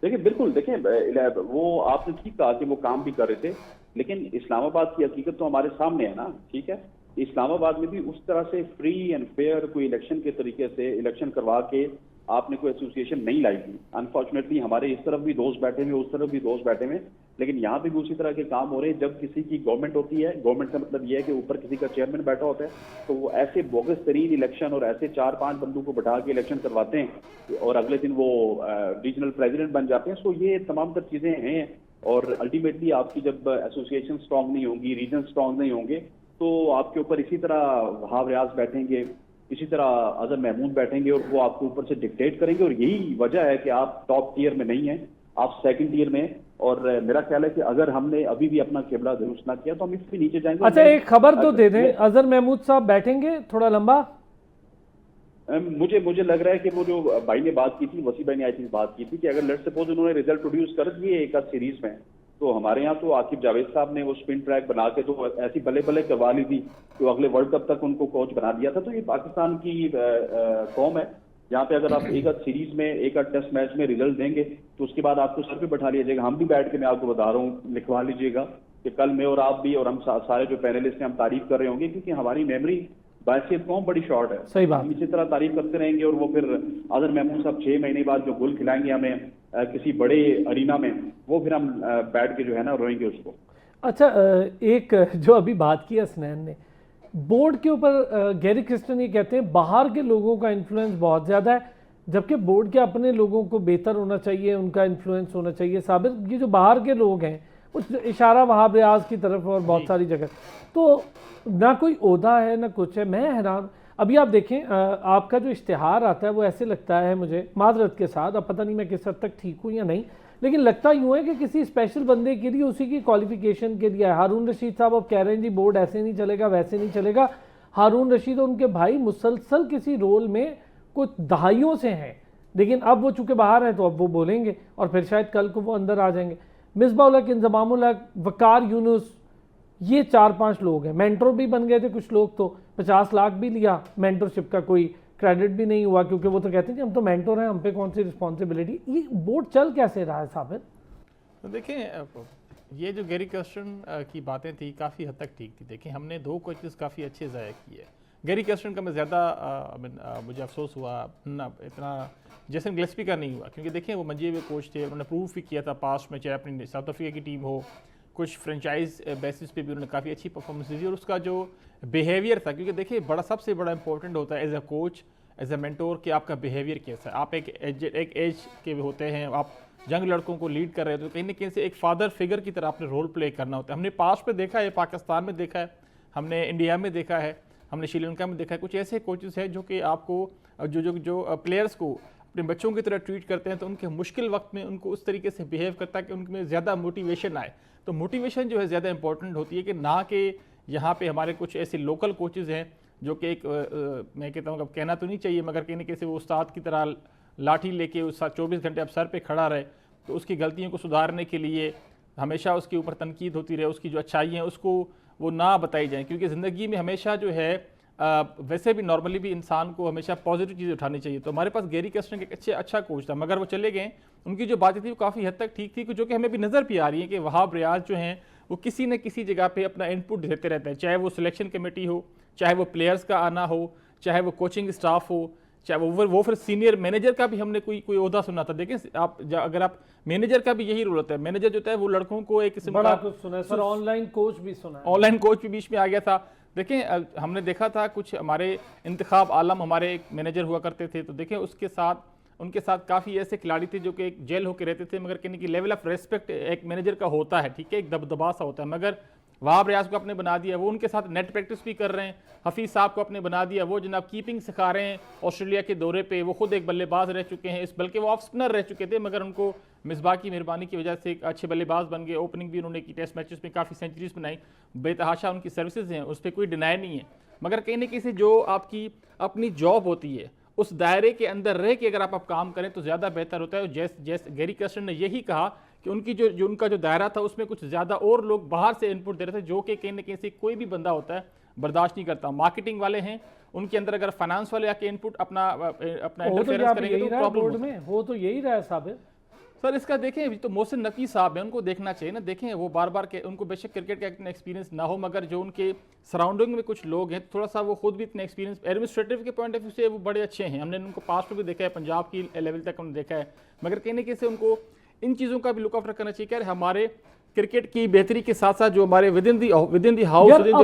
देखिए बिल्कुल, देखिए वो आपने ठीक कहा कि वो काम भी कर रहे थे, लेकिन इस्लामाबाद की हकीकत तो हमारे सामने है ना, ठीक है। इस्लामाबाद में भी उस तरह से फ्री एंड फेयर कोई इलेक्शन के तरीके से इलेक्शन करवा के आपने कोई एसोसिएशन नहीं लाई थी। अनफॉर्चुनेटली हमारे इस तरफ भी दोस्त बैठे हुए, उस तरफ भी दोस्त बैठे हुए, लेकिन यहाँ पे भी उसी तरह के काम हो रहे हैं। जब किसी की गवर्नमेंट होती है, गवर्नमेंट का मतलब ये है कि ऊपर किसी का चेयरमैन बैठा होता है, तो वो ऐसे बोगस तरीन इलेक्शन और ऐसे 4-5 बंदों को बैठा के इलेक्शन करवाते हैं और अगले दिन वो रीजनल प्रेसिडेंट बन जाते हैं। सो ये तमाम तर चीजें हैं, और अल्टीमेटली आपकी जब एसोसिएशन स्ट्रांग नहीं होंगी, रीजन स्ट्रांग नहीं होंगे, तो आपके ऊपर इसी तरह वहाब रियाज बैठेंगे, इसी तरह अजहर महमूद बैठेंगे और वो आपके ऊपर से डिक्टेट करेंगे। और यही वजह है कि आप टॉप टियर में नहीं हैं, आप सेकंड टियर में। और मेरा ख्याल है कि अगर हमने अभी भी अपना केबला दुरुस्त ना किया तो हम इससे नीचे जाएंगे। अच्छा एक खबर तो दे दें, अजहर महमूद साहब बैठेंगे थोड़ा लंबा? मुझे लग रहा है कि वो जो भाई ने बात की थी, वसी भाई ने आई थिंक बात की थी कि अगर लेट्स सपोज उन्होंने रिजल्ट प्रोड्यूस कर दिए एक आध सीरीज में, तो हमारे यहाँ तो आकिब जावेद साहब ने वो स्पिन ट्रैक बना के तो ऐसी बल्ले बल्ले करवा ली थी, तो अगले वर्ल्ड कप तक उनको कोच बना दिया था। तो ये पाकिस्तान की कौम है, यहाँ पे अगर आप एक आध सीरीज में, एक आध टेस्ट मैच में रिजल्ट देंगे तो उसके बाद आपको सर पे बैठा लिया जाएगा। हम भी बैठ के, मैं आपको बता रहा हूँ, लिखवा लीजिएगा कि कल मैं और आप भी और हम सारे जो पैनलिस्ट हैं हम तारीफ कर रहे होंगे, क्योंकि हमारी मेमोरी बायसियत कौम बड़ी शॉर्ट है। सही बात। हम इसी तरह तारीफ करते रहेंगे और वो फिर अजहर महमूद साहब 6 महीने बाद जो गोल खिलाएंगे हमें किसी बड़े अरीना में, वो फिर हम बैठ के जो है ना रोएंगे उसको। अच्छा एक जो अभी बात की हसनैन ने, बोर्ड के ऊपर गैरी क्रिस्टन ये कहते हैं बाहर के लोगों का इन्फ्लुएंस बहुत ज़्यादा है, जबकि बोर्ड के अपने लोगों को बेहतर होना चाहिए, उनका इन्फ्लुएंस होना चाहिए। साबिर ये जो बाहर के लोग हैं, उस इशारा वहाब रियाज की तरफ और बहुत सारी जगह, तो ना कोई ओहदा है ना कुछ है। मैं हैरान, अभी आप देखें आपका जो इश्तिहार आता है वो ऐसे लगता है मुझे, माजरत के साथ, अब पता नहीं मैं किस हद तक ठीक हूँ या नहीं, लेकिन लगता यूँ है कि किसी स्पेशल बंदे के लिए, उसी की क्वालिफिकेशन के लिए है। हारून रशीद साहब अब कह रहे हैं जी बोर्ड ऐसे नहीं चलेगा, वैसे नहीं चलेगा। हारून रशीद और उनके भाई मुसलसल किसी रोल में कुछ दहाइयों से हैं, लेकिन अब वो चूंकि बाहर हैं तो अब वो बोलेंगे और फिर शायद कल को वो अंदर आ जाएंगे। मिसबाह उल हक, इंजमाम उल हक, वकार यूनुस, ये 4-5 लोग हैं। मेंटोर भी बन गए थे कुछ लोग, तो 50 लाख भी लिया मेंटरशिप का, कोई क्रेडिट भी नहीं हुआ क्योंकि वो तो कहते हैं कि हम तो मेंटोर हैं, हम पे कौन सी रिस्पॉन्सिबिलिटी। ये बोर्ड चल कैसे रहा है साबिर? तो देखें, ये जो गैरी कर्स्टन की बातें थी काफ़ी हद तक ठीक थी। देखिए हमने 2 कोचेस काफ़ी अच्छे ज़ाया किए। गैरी कर्स्टन का मैं ज़्यादा मुझे अफसोस हुआ ना, इतना जेसन गिलेस्पी का नहीं हुआ, क्योंकि देखिए वो मंजे हुए कोच थे, उन्होंने प्रूव भी किया था पास्ट में, चाहे अपनी साउथ अफ्रीका की टीम हो, कुछ फ्रेंचाइज बेसिस पे भी उन्होंने काफ़ी अच्छी परफॉर्मेंस दी और उसका जो बिहेवियर था, क्योंकि देखिए सबसे बड़ा इंपॉर्टेंट होता है as a coach, as a mentor कि आपका बिहेवियर कैसा है। आप एक एज के होते हैं, आप यंग लड़कों को लीड कर रहे हो, तो कहीं ना कहीं से एक फादर फिगर की तरह आपने रोल प्ले करना होता है। हमने पास्ट में देखा है, पाकिस्तान में देखा है, हमने इंडिया में देखा है, हमने श्रीलंका में देखा है, कुछ ऐसे कोचेस हैं जो कि आपको जो प्लेयर्स को अपने बच्चों की तरह ट्रीट करते हैं, तो उनके मुश्किल वक्त में उनको उस तरीके से बिहेव करता है कि उनमें ज़्यादा मोटिवेशन आए। तो मोटिवेशन जो है ज़्यादा इंपॉर्टेंट होती है कि ना कि यहाँ पे हमारे कुछ ऐसे लोकल कोचेज़ हैं जो कि एक मैं कहता हूँ, अब कहना तो नहीं चाहिए, मगर कहीं ना कहीं से वो उस्ताद की तरह लाठी लेके उस 24 घंटे अब सर पे खड़ा रहे, तो उसकी गलतियों को सुधारने के लिए हमेशा उसके ऊपर तनकीद होती रहे, उसकी जो अच्छाई हैं उसको वो ना बताई जाए, क्योंकि ज़िंदगी में हमेशा जो है वैसे भी नॉर्मली भी इंसान को हमेशा पॉजिटिव चीज़ें उठानी चाहिए। तो हमारे पास गैरी कर्स्टन एक अच्छा कोच था, मगर वो चले गए। उनकी जो बातें थी वो काफ़ी हद तक ठीक थी, जो कि हमें भी नज़र भी आ रही है कि वहाब रियाज जो हैं वो किसी न किसी जगह पे अपना इनपुट देते रहते हैं, चाहे वो सिलेक्शन कमेटी हो, चाहे वो प्लेयर्स का आना हो, चाहे वो कोचिंग स्टाफ हो, चाहे वो फिर सीनियर मैनेजर का भी हमने कोई ओहदा सुना था। देखें आप अगर आप मैनेजर का भी यही रोल होता है, मैनेजर जो होता है वो लड़कों को एक किस्म बड़ा कुछ सुना है सर, ऑनलाइन कोच भी सुना है, ऑनलाइन कोच भी बीच में आ गया था। देखें हमने देखा था कुछ हमारे इंतखाब आलम हमारे एक मैनेजर हुआ करते थे, तो देखें उनके साथ काफ़ी ऐसे खिलाड़ी थे जो कि एक जेल होकर रहते थे, मगर कहने की लेवल ऑफ रेस्पेक्ट एक मैनेजर का होता है, ठीक है, एक दबदबा सा होता है। मगर वहाब रियाज को अपने बना दिया, वो उनके साथ नेट प्रैक्टिस भी कर रहे हैं। हफीज़ साहब को अपने बना दिया, वो जनाब कीपिंग सिखा रहे हैं ऑस्ट्रेलिया के दौरे पे, वो खुद एक बल्लेबाज रह चुके हैं, बल्कि वो ऑफ स्पिनर रह चुके थे, मगर उनको मिसबाह की मेहरबानी की वजह से एक अच्छे बल्लेबाज बन गए। ओपनिंग भी उन्होंने की, टेस्ट मैचेस में काफ़ी सेंचुरीज बनाई, बेतहाशा उनकी सर्विसेज हैं, उस पर कोई डिनाई नहीं है। मगर कहीं ना कहीं से जो आपकी अपनी जॉब होती है उस दायरे के अंदर रह के अगर आप काम करें तो ज़्यादा बेहतर होता है। जैसे गैरी कर्स्टन ने यही कहा कि उनकी उनका जो दायरा था उसमें कुछ ज़्यादा और लोग बाहर से इनपुट दे रहे थे, जो कि कहीं ना कहीं से कोई भी बंदा होता है बर्दाश्त नहीं करता। मार्केटिंग वाले हैं, उनके अंदर अगर फाइनेंस वाले आके इनपुट अपना इंटरफेरेंस करेंगे तो प्रॉब्लम में हो तो यही रहा है साबिर। सर इसका देखें तो मोहसिन नकवी साहब है, उनको देखना चाहिए ना। देखें वो बार बार के उनको बेशक क्रिकेट का इतना एक्सपीरियंस ना हो, मगर जो उनके सराउंडिंग में कुछ लोग हैं थोड़ा सा वो खुद भी इतने एक्सपीरियंस एडमिनिस्ट्रेटिव के पॉइंट ऑफ व्यू से वो बड़े अच्छे हैं। हमने उनको पास्ट में भी देखा है, पंजाब की लेवल तक हमने देखा है, मगर कहीं ना कहीं से उनको इन चीज़ों का भी लुक आउट करना चाहिए। क्या हमारे क्रिकेट की बेहतरी के साथ साथ जो हमारे with in the house with in the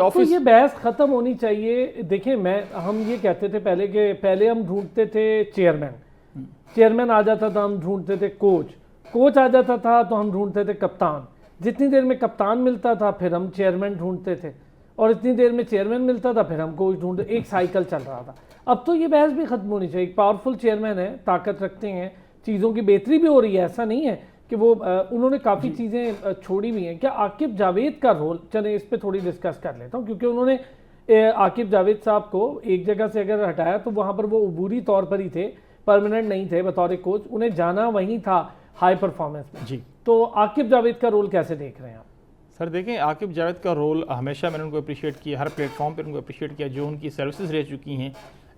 office, ये बहस खत्म होनी चाहिए। देखिए हम ये कहते थे पहले हम ढूंढते थे चेयरमैन आ जाता था, हम ढूंढते थे कोच आ जाता था तो हम ढूंढते थे कप्तान। जितनी देर में कप्तान मिलता था फिर हम चेयरमैन ढूंढते थे, और इतनी देर में चेयरमैन मिलता था फिर हम कोच ढूंढते, एक साइकिल चल रहा था। अब तो ये बहस भी खत्म होनी चाहिए। एक पावरफुल चेयरमैन है, ताकत रखते हैं, चीज़ों की बेहतरी भी हो रही है, ऐसा नहीं है कि वो उन्होंने काफ़ी चीज़ें छोड़ी भी हैं। क्या आकिब जावेद का रोल, चले इस पर थोड़ी डिस्कस कर लेता हूँ, क्योंकि उन्होंने आकिब जावेद साहब को एक जगह से अगर हटाया तो वहाँ पर वो अबूरी तौर पर ही थे, परमानेंट नहीं थे बतौर कोच, उन्हें जाना वहीं था हाई परफॉर्मेंस में। जी तो आकिब जावेद का रोल कैसे देख रहे हैं आप? सर देखें आकिब जावेद का रोल हमेशा मैंने उनको अप्रिशिएट किया, हर प्लेटफॉर्म पर उनको अप्रिशिएट किया, जो उनकी सर्विसेज रह चुकी हैं।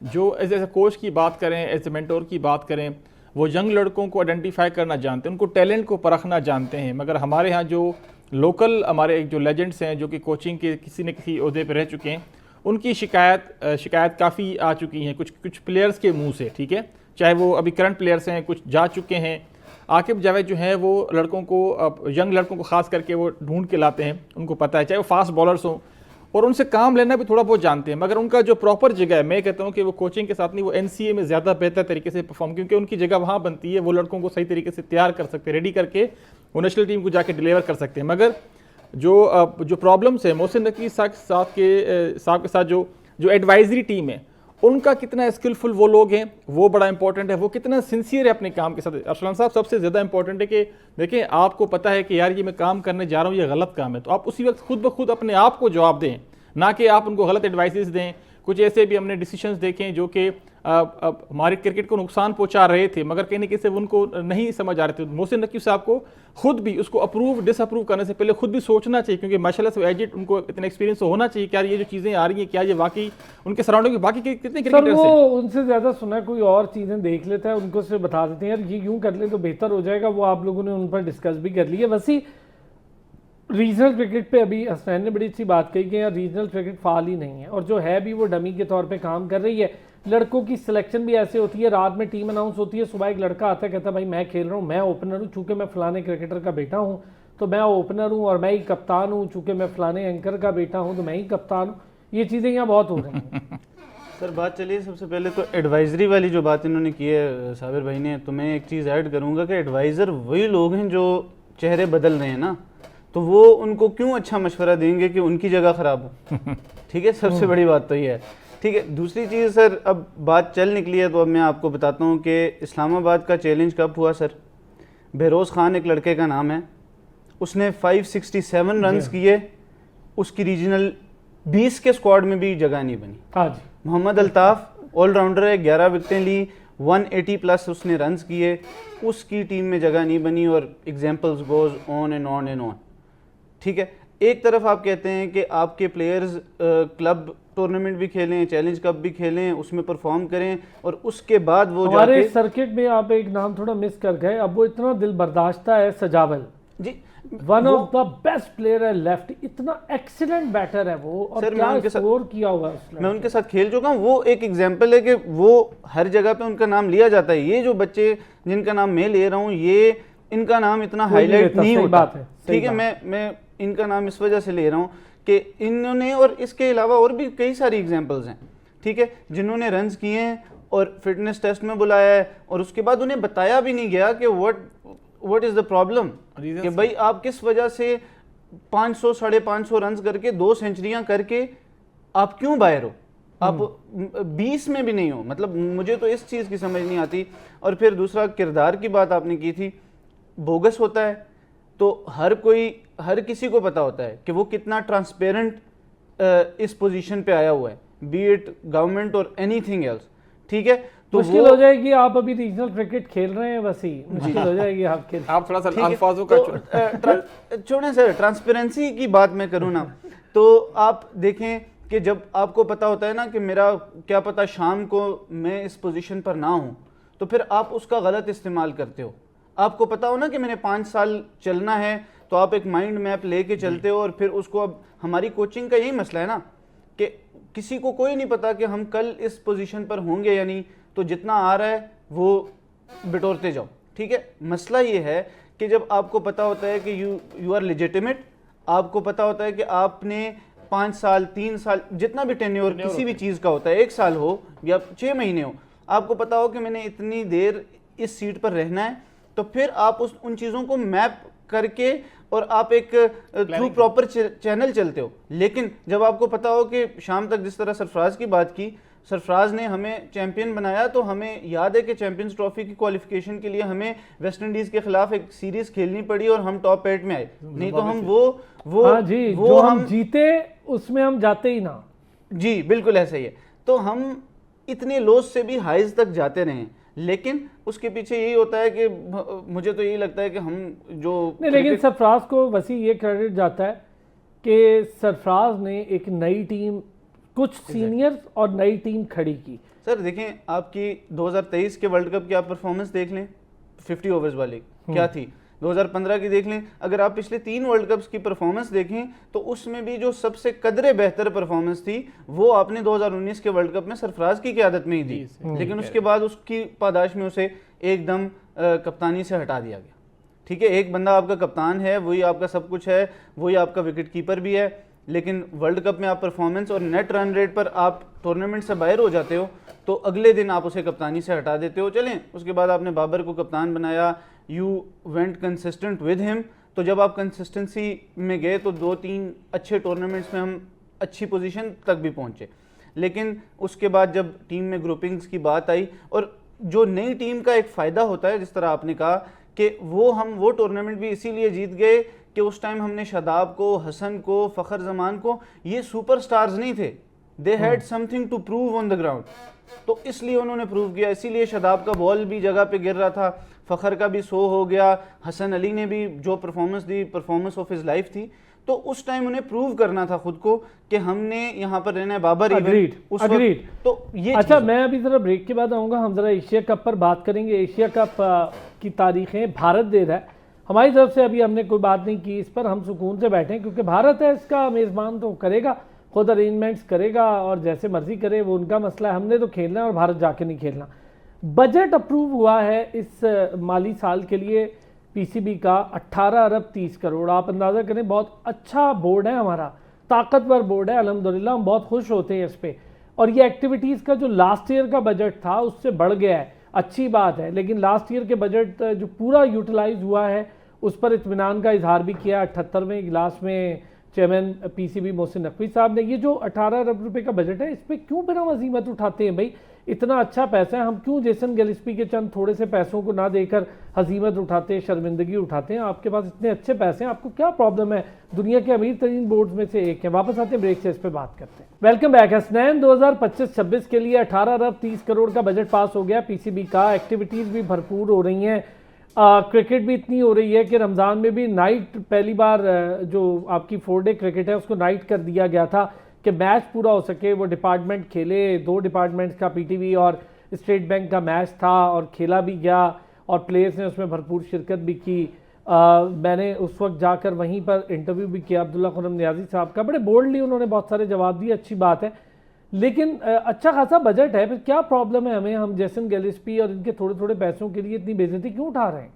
जो एज ए कोच की बात करें, एज ए मेंटोर की बात करें, वो यंग लड़कों को आइडेंटिफाई करना जानते हैं, उनको टैलेंट को परखना जानते हैं। मगर हमारे यहाँ जो लोकल हमारे जो लेजेंड्स हैं जो कि कोचिंग के किसी न किसी ओहदे पर रह चुके हैं, उनकी शिकायत काफ़ी आ चुकी हैं कुछ प्लेयर्स के मुंह से, ठीक है, चाहे वो अभी करंट प्लेयर्स हैं, कुछ जा चुके हैं। आकिब जावेद जो है वो लड़कों को, यंग लड़कों को खास करके वो ढूंढ के लाते हैं, उनको पता है, चाहे वो फास्ट बॉलर्स हों, और उनसे काम लेना भी थोड़ा बहुत जानते हैं। मगर उनका जो प्रॉपर जगह है, मैं कहता हूँ कि वो कोचिंग के साथ नहीं, वो NCA में ज़्यादा बेहतर तरीके से परफॉर्म, क्योंकि उनकी जगह वहाँ बनती है, वो लड़कों को सही तरीके से तैयार कर सकते हैं, रेडी करके वो नेशनल टीम को जाके डिलीवर कर सकते हैं। मगर जो प्रॉब्लम्स है मोहसिन नकवी साहब के साथ जो एडवाइजरी टीम है, उनका कितना स्किलफुल वो लोग हैं वो बड़ा इंपॉर्टेंट है, वो कितना सिंसियर है अपने काम के साथ। अरसलान साहब सबसे ज़्यादा इंपॉर्टेंट है कि देखें आपको पता है कि यार ये मैं काम करने जा रहा हूँ ये गलत काम है, तो आप उसी वक्त खुद ब खुद अपने आप को जवाब दें, ना कि आप उनको गलत एडवाइसेस दें। कुछ ऐसे भी हमने डिसीजंस देखे जो कि हमारे क्रिकेट को नुकसान पहुंचा रहे थे मगर कहीं ना कहीं से उनको नहीं समझ आ रहे थे। मोहसिन नकीब साहब को खुद भी उसको अप्रूव डिसअप्रूव करने से पहले खुद भी सोचना चाहिए, क्योंकि माशाल्लाह से एजेड उनको इतना एक्सपीरियंस होना चाहिए क्या ये जो चीज़ें आ रही हैं क्या ये वाकई उनके सराउंडिंग में बाकी कितने सर क्रिकेटर्स वो हैं। उनसे ज़्यादा सुना कोई और चीज़ें देख लेता है, उनको से बता देते हैं यार ये यूँ कर ले तो बेहतर हो जाएगा, वो आप लोगों ने उन पर डिस्कस भी कर लिया। वैसे रीजनल क्रिकेट पे अभी हसनैन ने बड़ी अच्छी बात कही कि यार रीजनल क्रिकेट फाल ही नहीं है, और जो है भी वो डमी के तौर पे काम कर रही है। लड़कों की सिलेक्शन भी ऐसे होती है, रात में टीम अनाउंस होती है, सुबह एक लड़का आता है कहता है भाई मैं खेल रहा हूँ, मैं ओपनर हूँ, चूँकि मैं फलाने क्रिकेटर का बेटा हूँ तो मैं ओपनर हूँ, और मैं ही कप्तान हूँ, चूँकि मैं फलाने एंकर का बेटा हूँ तो मैं ही कप्तान हूँ। ये चीज़ें यहाँ बहुत हो रही हैं। सर बात चलिए सबसे पहले तो एडवाइजरी वाली जो बात इन्होंने की है साबिर भाई ने, तो मैं एक चीज़ ऐड करूँगा कि एडवाइज़र वही लोग हैं जो चेहरे बदल रहे हैं ना, तो वो उनको क्यों अच्छा मशवरा देंगे कि उनकी जगह ख़राब हो। ठीक है, सबसे बड़ी बात तो ये है। ठीक है, दूसरी चीज़ सर अब बात चल निकली है तो अब मैं आपको बताता हूँ कि इस्लामाबाद का चैलेंज कब हुआ सर। बहरोज़ खान एक लड़के का नाम है, उसने 567 रन्स किए, उसकी रीजनल 20 के स्क्वाड में भी जगह नहीं बनी। हाँ जी। मोहम्मद अल्ताफ़ ऑलराउंडर है, 11 विकेटें ली, 180 प्लस उसने रन्स किए, उसकी टीम में जगह नहीं बनी, और examples goes on and on and on. ठीक है, एक तरफ आप कहते हैं कि आपके प्लेयर्स क्लब टूर्नामेंट भी खेलें, चैलेंज कप भी खेलें, उसमें परफॉर्म करें, और उसके बाद वो हमारे जाके सर्किट में आप एक नाम थोड़ा मिस कर गए, अब वो इतना दिल बर्दाश्ता है सजावल, जी one of the best player है लेफ्ट, इतना एक्सीलेंट बैटर है वो, और सर, क्या मैं उनके साथ- स्कोर किया हुआ है उस मैं लड़के उनके साथ खेल चुका हूँ। वो एक एग्जाम्पल है कि वो हर जगह पे उनका नाम लिया जाता है। ये जो बच्चे जिनका नाम मैं ले रहा हूँ ये इनका नाम इतना कोई नहीं हाईलाइट लेता, नहीं सही होता। बात है, सही ठीक है, बात। मैं इनका नाम इस वजह से ले रहा हूँ कि इन्होंने, और इसके अलावा और भी कई सारी एग्जाम्पल्स हैं, ठीक है, जिन्होंने रन्स किए हैं और फिटनेस टेस्ट में बुलाया है, और उसके बाद उन्हें बताया भी नहीं गया कि व्हाट इज़ द प्रॉब्लम, कि भाई आप किस वजह से 500 550 रन्स करके 2 सेंचुरियां करके आप क्यों बाहर हो, आप 20 में भी नहीं हो। मतलब मुझे तो इस चीज़ की समझ नहीं आती। और फिर दूसरा किरदार की बात आपने की थी, बोगस होता है तो हर किसी को पता होता है कि वो कितना ट्रांसपेरेंट इस पोजीशन पे आया हुआ है, बी इट गवर्नमेंट और एनीथिंग एल्स। ठीक है, तो मुश्किल हो जाएगी, आप अभी रीजनल क्रिकेट खेल रहे हैं, वैसे मुश्किल हो जाएगी आपके लिए। आप थोड़ा सा ठीक है, अल्फाजों तो, का छोड़ें सर, ट्रांसपेरेंसी की बात मैं करूँ ना, तो आप देखें कि जब आपको पता होता है ना कि मेरा क्या पता शाम को मैं इस पोजीशन पर ना हूँ, तो फिर आप उसका गलत इस्तेमाल करते हो। आपको पता हो ना कि मैंने 5 साल चलना है, तो आप एक माइंड मैप लेके चलते हो, और फिर उसको, अब हमारी कोचिंग का यही मसला है ना कि किसी को कोई नहीं पता कि हम कल इस पोजीशन पर होंगे या नहीं, तो जितना आ रहा है वो बिटोरते जाओ। ठीक है, मसला ये है कि जब आपको पता होता है कि यू आर लेजिटिमेट, आपको पता होता है कि आपने 5 साल 3 साल जितना भी टेन्योर किसी भी चीज़ का होता है, 1 साल हो या 6 महीने हो, आपको पता हो कि मैंने इतनी देर इस सीट पर रहना है, तो फिर आप उन चीज़ों को मैप करके और आप एक थ्रू प्रॉपर चैनल चलते हो। लेकिन जब आपको पता हो कि शाम तक, जिस तरह सरफराज की बात की, सरफराज ने हमें चैंपियन बनाया, तो हमें याद है कि चैंपियंस ट्रॉफी की क्वालिफिकेशन के लिए हमें वेस्ट इंडीज़ के खिलाफ एक सीरीज खेलनी पड़ी और हम टॉप 8 में आए, नहीं तो हम वो हाँ जी, वो जो हम जीते उसमें हम जाते ही ना। जी बिल्कुल ऐसा ही है। तो हम इतने लोस से भी हाइज तक जाते रहे, लेकिन उसके पीछे यही होता है कि मुझे तो यही लगता है कि हम जो नहीं, लेकिन सरफराज को वैसे ये क्रेडिट जाता है कि सरफराज ने एक नई टीम, कुछ सीनियर्स और नई टीम खड़ी की। सर देखें, आपकी 2023 के वर्ल्ड कप की आप परफॉर्मेंस देख लें, 50 ओवर्स वाली क्या थी, 2015 की देख लें, अगर आप पिछले 3 वर्ल्ड कप्स की परफॉर्मेंस देखें तो उसमें भी जो सबसे कदरे बेहतर परफॉर्मेंस थी वो आपने 2019 के वर्ल्ड कप में सरफराज की क़यादत में ही दी, लेकिन उसके बाद उसकी पादाश में उसे एकदम कप्तानी से हटा दिया गया। ठीक है, एक बंदा आपका कप्तान है, वही आपका सब कुछ है, वही आपका विकेट कीपर भी है, लेकिन वर्ल्ड कप में आप परफॉर्मेंस और नेट रन रेट पर आप टूर्नामेंट से बाहर हो जाते हो, तो अगले दिन आप उसे कप्तानी से हटा देते हो। चलें, उसके बाद आपने बाबर को कप्तान बनाया, you went consistent with him, तो जब आप कंसिस्टेंसी में गए तो 2-3 अच्छे टूर्नामेंट्स में हम अच्छी पोजीशन तक भी पहुंचे। लेकिन उसके बाद जब टीम में ग्रुपिंग्स की बात आई, और जो नई टीम का एक फ़ायदा होता है, जिस तरह आपने कहा कि वो टूर्नामेंट भी इसीलिए जीत गए कि उस टाइम हमने शादाब को, हसन को, फ़खर जमान को, ये सुपरस्टार्स नहीं थे, they had something to prove on the ground, तो इसलिए उन्होंने प्रूव किया। इसीलिए शादाब का बॉल भी जगह पे गिर रहा था, फ़खर का भी 100 हो गया, हसन अली ने भी जो performance the, performance of his life थी, तो उस टाइम उन्हें प्रूव करना था खुद को कि हमने यहाँ पर रहना है। Babar agreed, agreed. तो ये अच्छा, मैं अभी जरा ब्रेक के बाद आऊँगा, हम जरा एशिया कप पर बात करेंगे। एशिया कप की तारीखें भारत दे रहा है, हमारी तरफ से अभी हमने कोई बात नहीं की इस पर, हम सुकून से बैठे हैं क्योंकि भारत है इसका मेज़बान, तो करेगा खुद अरेंजमेंट्स करेगा और जैसे मर्जी करे, वो उनका मसला है, हमने तो खेलना है और भारत जाके नहीं खेलना। बजट अप्रूव हुआ है इस माली साल के लिए पीसीबी का 18 अरब 30 करोड़। आप अंदाज़ा करें, बहुत अच्छा बोर्ड है हमारा, ताकतवर बोर्ड है, अल्हम्दुलिल्लाह हम बहुत खुश होते हैं इस पर। और ये एक्टिविटीज़ का जो लास्ट ईयर का बजट था उससे बढ़ गया है, अच्छी बात है, लेकिन लास्ट ईयर के बजट जो पूरा यूटिलाइज हुआ है उस पर इत्मीनान का इजहार भी किया 78वें इजलास में चेयरमैन पीसीबी मोहसिन नकवी साहब ने। ये जो 18 अरब रुपए का बजट है, इस पर क्यों बिना वजीमत उठाते हैं भाई? इतना अच्छा पैसा है, हम क्यों जेसन गिलेस्पी के चंद थोड़े से पैसों को ना देकर हजीमत उठाते हैं, शर्मिंदगी उठाते हैं? आपके पास इतने अच्छे पैसे हैं, आपको क्या प्रॉब्लम है? दुनिया के अमीर तरीन बोर्ड में से एक है। वापस आते हैं ब्रेक से, इस पर बात करते हैं। Welcome back. हसनैन 2025-26 के लिए 18 अरब 30 करोड़ का बजट पास हो गया पीसीबी का। एक्टिविटीज़ भी भरपूर हो रही हैं, क्रिकेट भी इतनी हो रही है कि रमज़ान में भी नाइट, पहली बार जो आपकी 4 डे क्रिकेट है उसको नाइट कर दिया गया था कि मैच पूरा हो सके। वो डिपार्टमेंट खेले, 2 डिपार्टमेंट्स का पीटीवी और स्टेट बैंक का मैच था और खेला भी गया और प्लेयर्स ने उसमें भरपूर शिरकत भी की। मैंने उस वक्त जाकर वहीं पर इंटरव्यू भी किया अब्दुल्ला खुरम नियाजी साहब का, बड़े बोल्डली उन्होंने बहुत सारे जवाब दिए, अच्छी बात है, लेकिन अच्छा खासा बजट है, फिर क्या प्रॉब्लम है हमें? हम जेसन गिलेस्पी और इनके थोड़े थोड़े पैसों के लिए इतनी बेइज्जती क्यों उठा रहे हैं?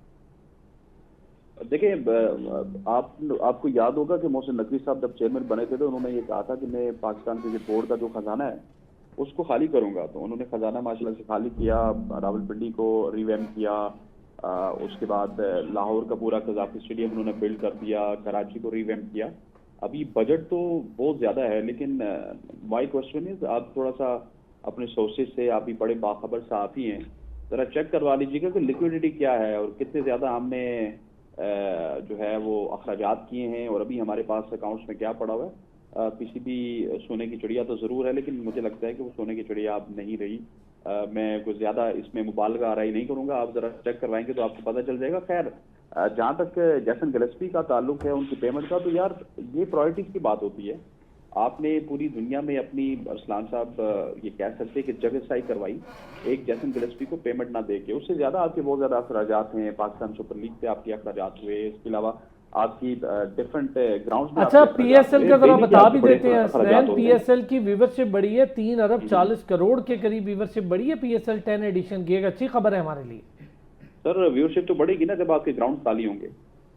देखिए, आपको याद होगा कि मोहसिन नकवी साहब जब चेयरमैन बने थे तो उन्होंने ये कहा था कि मैं पाकिस्तान क्रिकेट बोर्ड का जो खजाना है उसको खाली करूंगा। तो उन्होंने खजाना माशाल्लाह से खाली किया, रावलपिंडी को रिवैम्प किया, उसके बाद लाहौर का पूरा कज़ाफ़ी स्टेडियम उन्होंने बिल्ड कर दिया, कराची को रिवैम्प किया। अभी बजट तो बहुत ज़्यादा है, लेकिन माय क्वेश्चन इज, आप थोड़ा सा अपने सोर्सेज से, आप भी बड़े बाखबर सहाफ़ी हैं, ज़रा चेक करवा लीजिएगा कि लिक्विडिटी क्या है और कितने ज़्यादा हमने जो है वो अखराजात किए हैं और अभी हमारे पास अकाउंट्स में क्या पड़ा हुआ है। पीसीबी सोने की चिड़िया तो ज़रूर है, लेकिन मुझे लगता है कि वो सोने की चिड़िया अब नहीं रही। मैं कुछ ज़्यादा इसमें मुबालगा आराई नहीं करूँगा, आप ज़रा चेक करवाएंगे तो आपको पता चल जाएगा। खैर, जहाँ तक जेसन गिलेस्पी का ताल्लुक है उनकी पेमेंट का, तो यार ये प्रायोरिटीज़ की बात होती है। आपने पूरी दुनिया में अपनी, अरसलान साहब ये कह सकते हैं कि जगहसाई करवाई एक जेसन गिलेस्पी को पेमेंट ना दे के। उससे ज़्यादा आपके बहुत ज़्यादा अखराजात हैं, पाकिस्तान सुपर लीग से आपके अखराजात हुए, इसके अलावा आपकी डिफरेंट ग्राउंड्स में। अच्छा, पीएसएल का जरा बता भी देते हैं हसनैन, पीएसएल की व्यूवरशिप बढ़ी है, 3 अरब 40 करोड़ के करीब व्यूवरशिप बढ़ी है पीएसएल 10 एडिशन की, एक अच्छी खबर है हमारे लिए। सर, व्यूअरशिप तो बढ़ेगी ना जब आपके ग्राउंड खाली होंगे,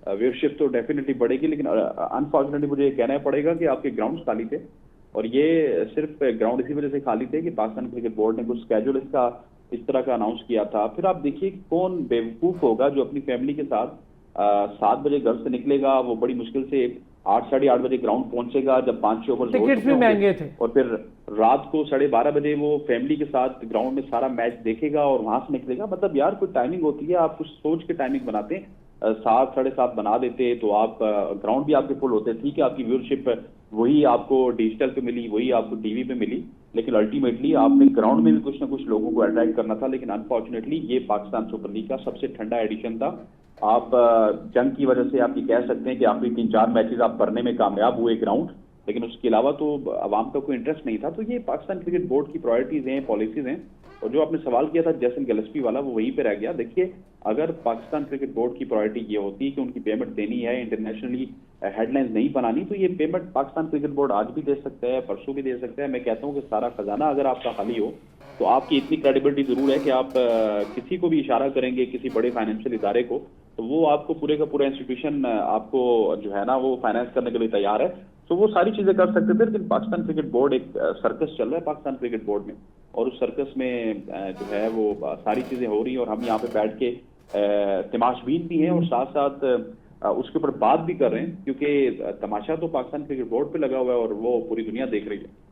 व्यूअरशिप तो डेफिनेटली बढ़ेगी, लेकिन अनफॉर्चुनेटली मुझे ये कहना पड़ेगा कि आपके ग्राउंड खाली थे और ये सिर्फ ग्राउंड इसी वजह से खाली थे कि पाकिस्तान क्रिकेट बोर्ड ने कुछ स्केड्यूल इसका इस तरह का अनाउंस किया था। फिर आप देखिए कौन बेवकूफ़ होगा जो अपनी फैमिली के साथ 7 बजे घर से निकलेगा, वो बड़ी मुश्किल से 8 साढ़े 8 बजे ग्राउंड पहुंचेगा जब 5-6 ओवर टिकट्स भी महंगे थे, और फिर रात को 12:30 बजे वो फैमिली के साथ ग्राउंड में सारा मैच देखेगा और वहां से निकलेगा। मतलब यार, कोई टाइमिंग होती है, आप कुछ सोच के टाइमिंग बनाते हैं। 7 साढ़े 7 बना देते तो आप ग्राउंड भी आपके फुल होते। ठीक है, आपकी व्यूअरशिप वही आपको डिजिटल पे मिली, वही आपको टीवी पे मिली, लेकिन अल्टीमेटली आपने ग्राउंड में भी कुछ ना कुछ लोगों को अट्रैक्ट करना था। लेकिन अनफॉर्चुनेटली ये पाकिस्तान सुपर लीग का सबसे ठंडा एडिशन था। आप जंग की वजह से आप ये कह सकते हैं कि आखिरी 3-4 मैचेस आप करने में कामयाब हुए ग्राउंड, लेकिन उसके अलावा तो आवाम का कोई इंटरेस्ट नहीं था। तो ये पाकिस्तान क्रिकेट बोर्ड की प्रायोरिटीज हैं, पॉलिसीज हैं। और जो आपने सवाल किया था जेसन गिलेस्पी वाला, वो वहीं पे रह गया। देखिए, अगर पाकिस्तान क्रिकेट बोर्ड की प्रायोरिटी ये होती कि उनकी पेमेंट देनी है, इंटरनेशनली हेडलाइंस नहीं बनानी, तो ये पेमेंट पाकिस्तान क्रिकेट बोर्ड आज भी दे सकता है, परसों भी दे सकता है। मैं कहता हूँ कि सारा खजाना अगर आपका खाली हो तो आपकी इतनी क्रेडिबिलिटी जरूर है कि आप किसी को भी इशारा करेंगे, किसी बड़े फाइनेंशियल इदारे को, तो वो आपको पूरे का पूरा इंस्टीट्यूशन आपको जो है ना वो फाइनेंस करने के लिए तैयार है। तो वो सारी चीजें कर सकते थे, लेकिन पाकिस्तान क्रिकेट बोर्ड एक सर्कस चल रहा है पाकिस्तान क्रिकेट बोर्ड में, और उस सर्कस में जो है वो सारी चीजें हो रही हैं और हम यहाँ पे बैठ के तमाशबीन भी हैं और साथ साथ उसके ऊपर बात भी कर रहे हैं, क्योंकि तमाशा तो पाकिस्तान क्रिकेट बोर्ड पे लगा हुआ है और वो पूरी दुनिया देख रही है।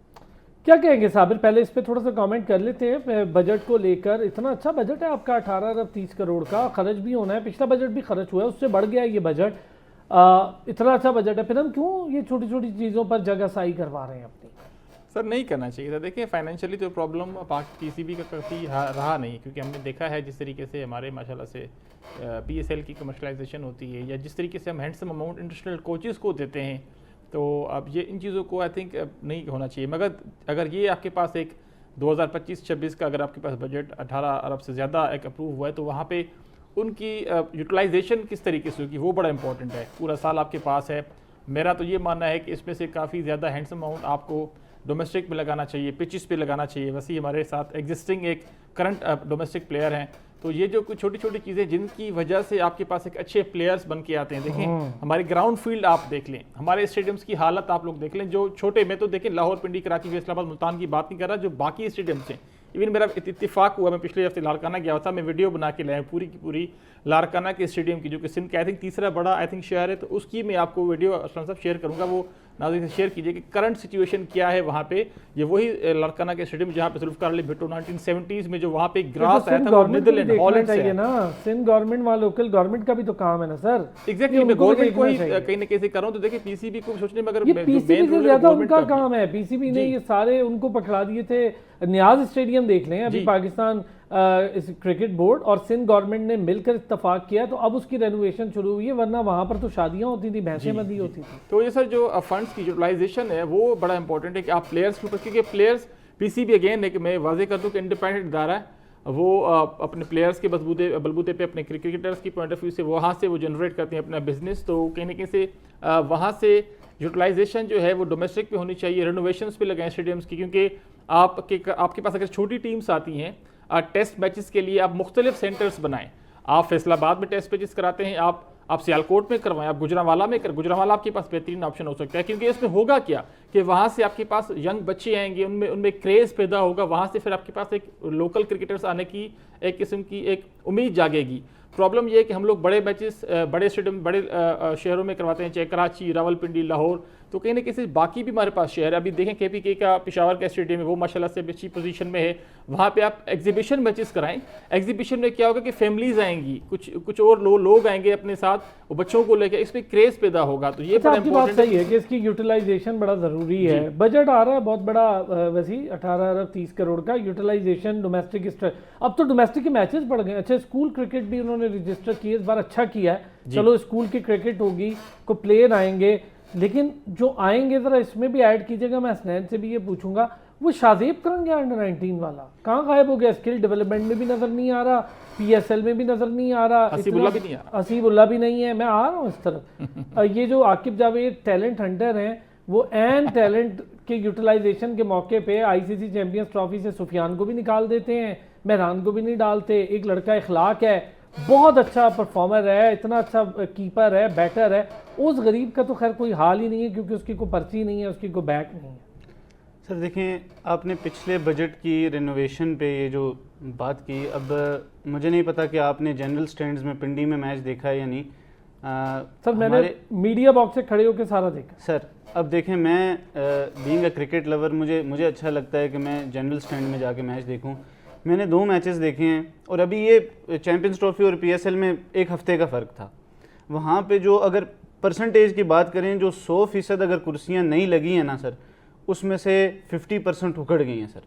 क्या कहेंगे साबिर, पहले इस पे थोड़ा सा कमेंट कर लेते हैं बजट को लेकर। इतना अच्छा बजट है आपका 18 अरब 30 करोड़ का, खर्च भी होना है, पिछला बजट भी खर्च हुआ है, उससे बढ़ गया है ये बजट। इतना अच्छा बजट है, फिर हम क्यों ये छोटी छोटी चीज़ों पर जगहसाई करवा रहे हैं अपनी? सर नहीं करना चाहिए था। देखिए फाइनेंशियली तो प्रॉब्लम पाक पीसीबी का कभी रहा नहीं, क्योंकि हमने देखा है जिस तरीके से हमारे माशाल्लाह से पीएसएल की कमर्शलाइजेशन होती है, या जिस तरीके से हम हैंडसम अमाउंट इंटरनेशनल कोचेज़ को देते हैं, तो अब ये इन चीज़ों को आई थिंक नहीं होना चाहिए। मगर अगर ये आपके पास एक 2025-26 का अगर आपके पास बजट 18 अरब से ज़्यादा एक अप्रूव हुआ है, तो वहाँ पे उनकी यूटिलाइजेशन किस तरीके से होगी वो बड़ा इंपॉर्टेंट है। पूरा साल आपके पास है, मेरा तो ये मानना है कि इसमें से काफ़ी ज़्यादा हैंडसम अमाउंट आपको डोमेस्टिक में लगाना चाहिए, पिचिस पे लगाना चाहिए। वैसे ही हमारे साथ एग्जिस्टिंग एक करंट डोमेस्टिक प्लेयर हैं, तो ये जो कुछ छोटी छोटी चीज़ें जिनकी वजह से आपके पास एक अच्छे प्लेयर्स बन के आते हैं। देखें हमारे ग्राउंड फील्ड आप देख लें, हमारे स्टेडियम्स की हालत आप लोग देख लें, जो छोटे में तो देखें लाहौर, पिंडी, कराची, फैसलाबाद, मुल्तान की बात नहीं कर रहा, जो बाकी स्टेडियम्स हैं। इवन मेरा इत्तेफाक हुआ, मैं पिछले हफ्ते लारकाना गया था, मैं वीडियो बना के लाया पूरी की पूरी लारकाना के स्टेडियम की, जो कि सिंध का आई थिंक तीसरा बड़ा आई थिंक शहर है, तो उसकी मैं आपको वीडियो असलम साहब शेयर करूँगा, वो नाज़रीन से शेयर कीजिए कि करंट सिचुएशन क्या है वहाँ पे। ये वही लारकाना के स्टेडियम जहाँ पे जुल्फ़िकार अली भुट्टो 1970s में जो वहाँ पे ग्रास आया था, वो नीदरलैंड हॉलैंड से ना, सिंध गवर्नमेंट वहाँ लोकल गवर्नमेंट का भी तो काम है ना सर। एग्जैक्टली, मैं गवर्नमेंट को ही कहीं ना कहीं कर रहा हूँ। तो देखिए पीसीबी को सोचने में, अगर ये पीसीबी से ज्यादा उनका काम है, पीसीबी ने ये सारे उनको पकड़ा दिए थे। नियाज स्टेडियम देख लें, अभी पाकिस्तान इस क्रिकेट बोर्ड और सिंध गवर्नमेंट ने मिलकर इत्तेफाक किया, तो अब उसकी रेनोवेशन शुरू हुई है, वरना वहां पर तो शादियां होती थी, भैंसें बंधी होती थी। तो ये सर जो फंड्स की यूटिलाइजेशन है वो बड़ा इंपॉर्टेंट है कि आप प्लेयर्स के ऊपर, क्योंकि प्लेयर्स पीसीबी अगेन है कि मैं वाजे कर दूं कि इंडिपेंडेंट इदारा है, वो अपने प्लेयर्स के बलबूते पे अपने क्रिकेटर्स की पॉइंट ऑफ व्यू से वहाँ से वो जनरेट करते हैं अपना बिजनेस। तो कहीं ना कहीं से वहाँ से यूटिलाइजेशन जो है वो डोमेस्टिक पे होनी चाहिए, रेनोवेशंस पे लगाएं स्टेडियम्स की, क्योंकि आपके पास अगर छोटी टीम्स आती हैं टेस्ट मैचेस के लिए, आप मुख्तलिफ सेंटर्स बनाएं। आप फैसलाबाद में टेस्ट मैचेस कराते हैं, आप सियालकोट में करवाएं, आप गुजरांवाला में गुजरांवाला आपके पास बेहतरीन ऑप्शन हो सकता है, क्योंकि इसमें होगा क्या कि वहाँ से आपके पास यंग बच्चे आएंगे, उनमें क्रेज़ पैदा होगा, वहाँ से फिर आपके पास एक लोकल क्रिकेटर्स आने की एक किस्म की एक उम्मीद जागेगी। प्रॉब्लम यह है कि हम लोग बड़े मैचेस बड़े स्टेडियम बड़े शहरों में करवाते हैं, चाहे कराची, रावलपिंडी, लाहौर, तो कहीं ना कहीं बाकी भी हमारे पास शहर है। अभी देखें केपीके का पेशावर का स्टेडियम है, वो माशाल्लाह से अच्छी पोजीशन में है, वहाँ पे आप एग्जीबिशन मैचेस कराएं। एग्जीबिशन में क्या होगा कि फैमिलीज आएंगी, कुछ और लोग आएंगे अपने साथ, वो बच्चों को लेकर, इसमें क्रेज पैदा होगा। तो ये बड़ा इंपॉर्टेंट सही है कि इसकी यूटिलाइजेशन बड़ा ज़रूरी है। बजट आ रहा है बहुत बड़ा, वैसे 18 अरब 30 करोड़ का, यूटिलाइजेशन डोमेस्टिक, अब तो डोमेस्टिक के मैचेस बढ़ गए। अच्छा, स्कूल क्रिकेट भी उन्होंने रजिस्टर किए, इस बार अच्छा किया है। चलो स्कूल की क्रिकेट होगी, को प्लेयर आएंगे, लेकिन जो आएंगे जरा इसमें भी ऐड कीजिएगा। मैं हसनैन से भी ये पूछूंगा, वो शाजेब करेंगे अंडर 19 वाला कहाँ गायब हो गया? स्किल डेवलपमेंट में भी नजर नहीं आ रहा, पीएसएल में भी नजर नहीं आ रहा, असीबुल्ला भी नहीं है। मैं आ रहा हूँ इस तरफ। ये जो आकिब जावेद टैलेंट हंटर हैं, वो एन टैलेंट के यूटिलाइजेशन के मौके पे आईसीसी चैंपियंस ट्रॉफी से सुफियान को भी निकाल देते हैं, मेहरान को भी नहीं डालते। एक लड़का इखलाक है, बहुत अच्छा परफॉर्मर है, इतना अच्छा कीपर है, बैटर है। उस गरीब का तो खैर कोई हाल ही नहीं है, क्योंकि उसकी कोई पर्ची नहीं है, उसकी कोई बैक नहीं है। सर देखें, आपने पिछले बजट की रिनोवेशन पे ये जो बात की, अब मुझे नहीं पता कि आपने जनरल स्टैंड्स में पिंडी में मैच देखा है या नहीं। सर मैंने मीडिया बॉक्स से खड़े होकर सारा देखा। सर अब देखें, मैं बीइंग अ क्रिकेट लवर, मुझे अच्छा लगता है कि मैं जनरल स्टैंड में जाके मैच देखूं। मैंने 2 मैचेस देखे हैं, और अभी ये चैंपियंस ट्रॉफी और पीएसएल में 1 हफ्ते का फ़र्क था। वहाँ पे जो अगर परसेंटेज की बात करें, जो 100% अगर कुर्सियाँ नहीं लगी हैं ना सर, उसमें से 50% उखड़ गई हैं सर।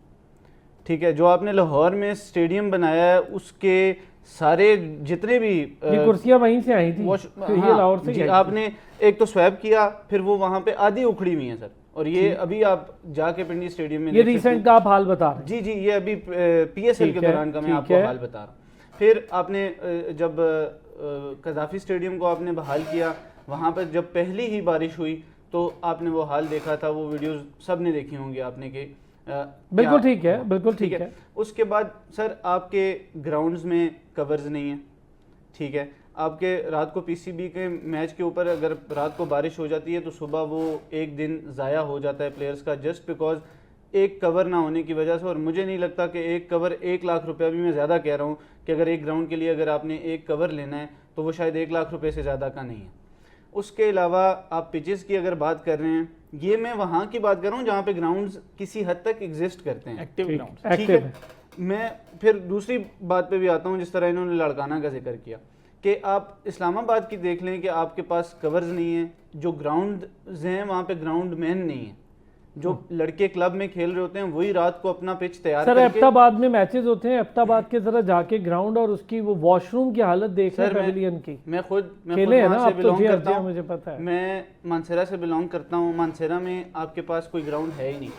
ठीक है, जो आपने लाहौर में स्टेडियम बनाया है, उसके सारे जितने भी कुर्सियाँ वहीं से आई थी, ये लाहौर से आपने एक तो स्वैप किया, फिर वो वहाँ पे आधी उखड़ी हुई हैं सर। और ये अभी आप जाके पिंडी स्टेडियम में, ये रिसेंट का आप हाल बता रहे हैं? जी, ये अभी पीएसएल के दौरान का मैं आपको हाल बता रहा हूँ। फिर आपने जब कज़ाफ़ी स्टेडियम को आपने बहाल किया, वहाँ पर जब पहली ही बारिश हुई तो आपने वो हाल देखा था, वो वीडियोस सब ने देखी होंगी आपने के बिल्कुल ठीक है, बिल्कुल ठीक है। उसके बाद सर आपके ग्राउंड्स में कवर्स नहीं है, ठीक है, आपके रात को पीसीबी के मैच के ऊपर अगर रात को बारिश हो जाती है तो सुबह वो एक दिन ज़ाया हो जाता है प्लेयर्स का, जस्ट बिकॉज एक कवर ना होने की वजह से। और मुझे नहीं लगता कि एक कवर 1 लाख रुपया, भी मैं ज़्यादा कह रहा हूँ कि अगर एक ग्राउंड के लिए अगर आपने एक कवर लेना है तो वो शायद 1 लाख रुपये से ज़्यादा का नहीं है। उसके अलावा आप पिचेस की अगर बात कर रहे हैं ये मैं वहाँ की बात कर रहा हूँ जहाँ पे ग्राउंड्स किसी हद तक एग्जिस्ट करते हैं। एक्टिव ठीक, ग्राउंड। ठीक है, मैं फिर दूसरी बात पे भी आता हूँ, जिस तरह इन्होंने लड़काना का जिक्र किया कि आप इस्लामाबाद की देख लें कि आपके पास कवर्स नहीं है, जो ग्राउंड हैं वहाँ पे ग्राउंड मैन नहीं है, जो लड़के क्लब में खेल रहे होते हैं वही रात को अपना पिच तैयार सर करके। एबटाबाद में मैचेस होते हैं, एबटाबाद के जरा जाके ग्राउंड और उसकी वो वॉशरूम की हालत देख लें सर, पेविलियन की। मैं खुद खेले हैं ना वहाँ से आप तो बिलोंग जी, करता अर्जिया, हूँ। मुझे पता है। मैं मानसेरा से बिलोंग करता हूँ। मानसेरा में आपके पास कोई ग्राउंड है ही नहीं।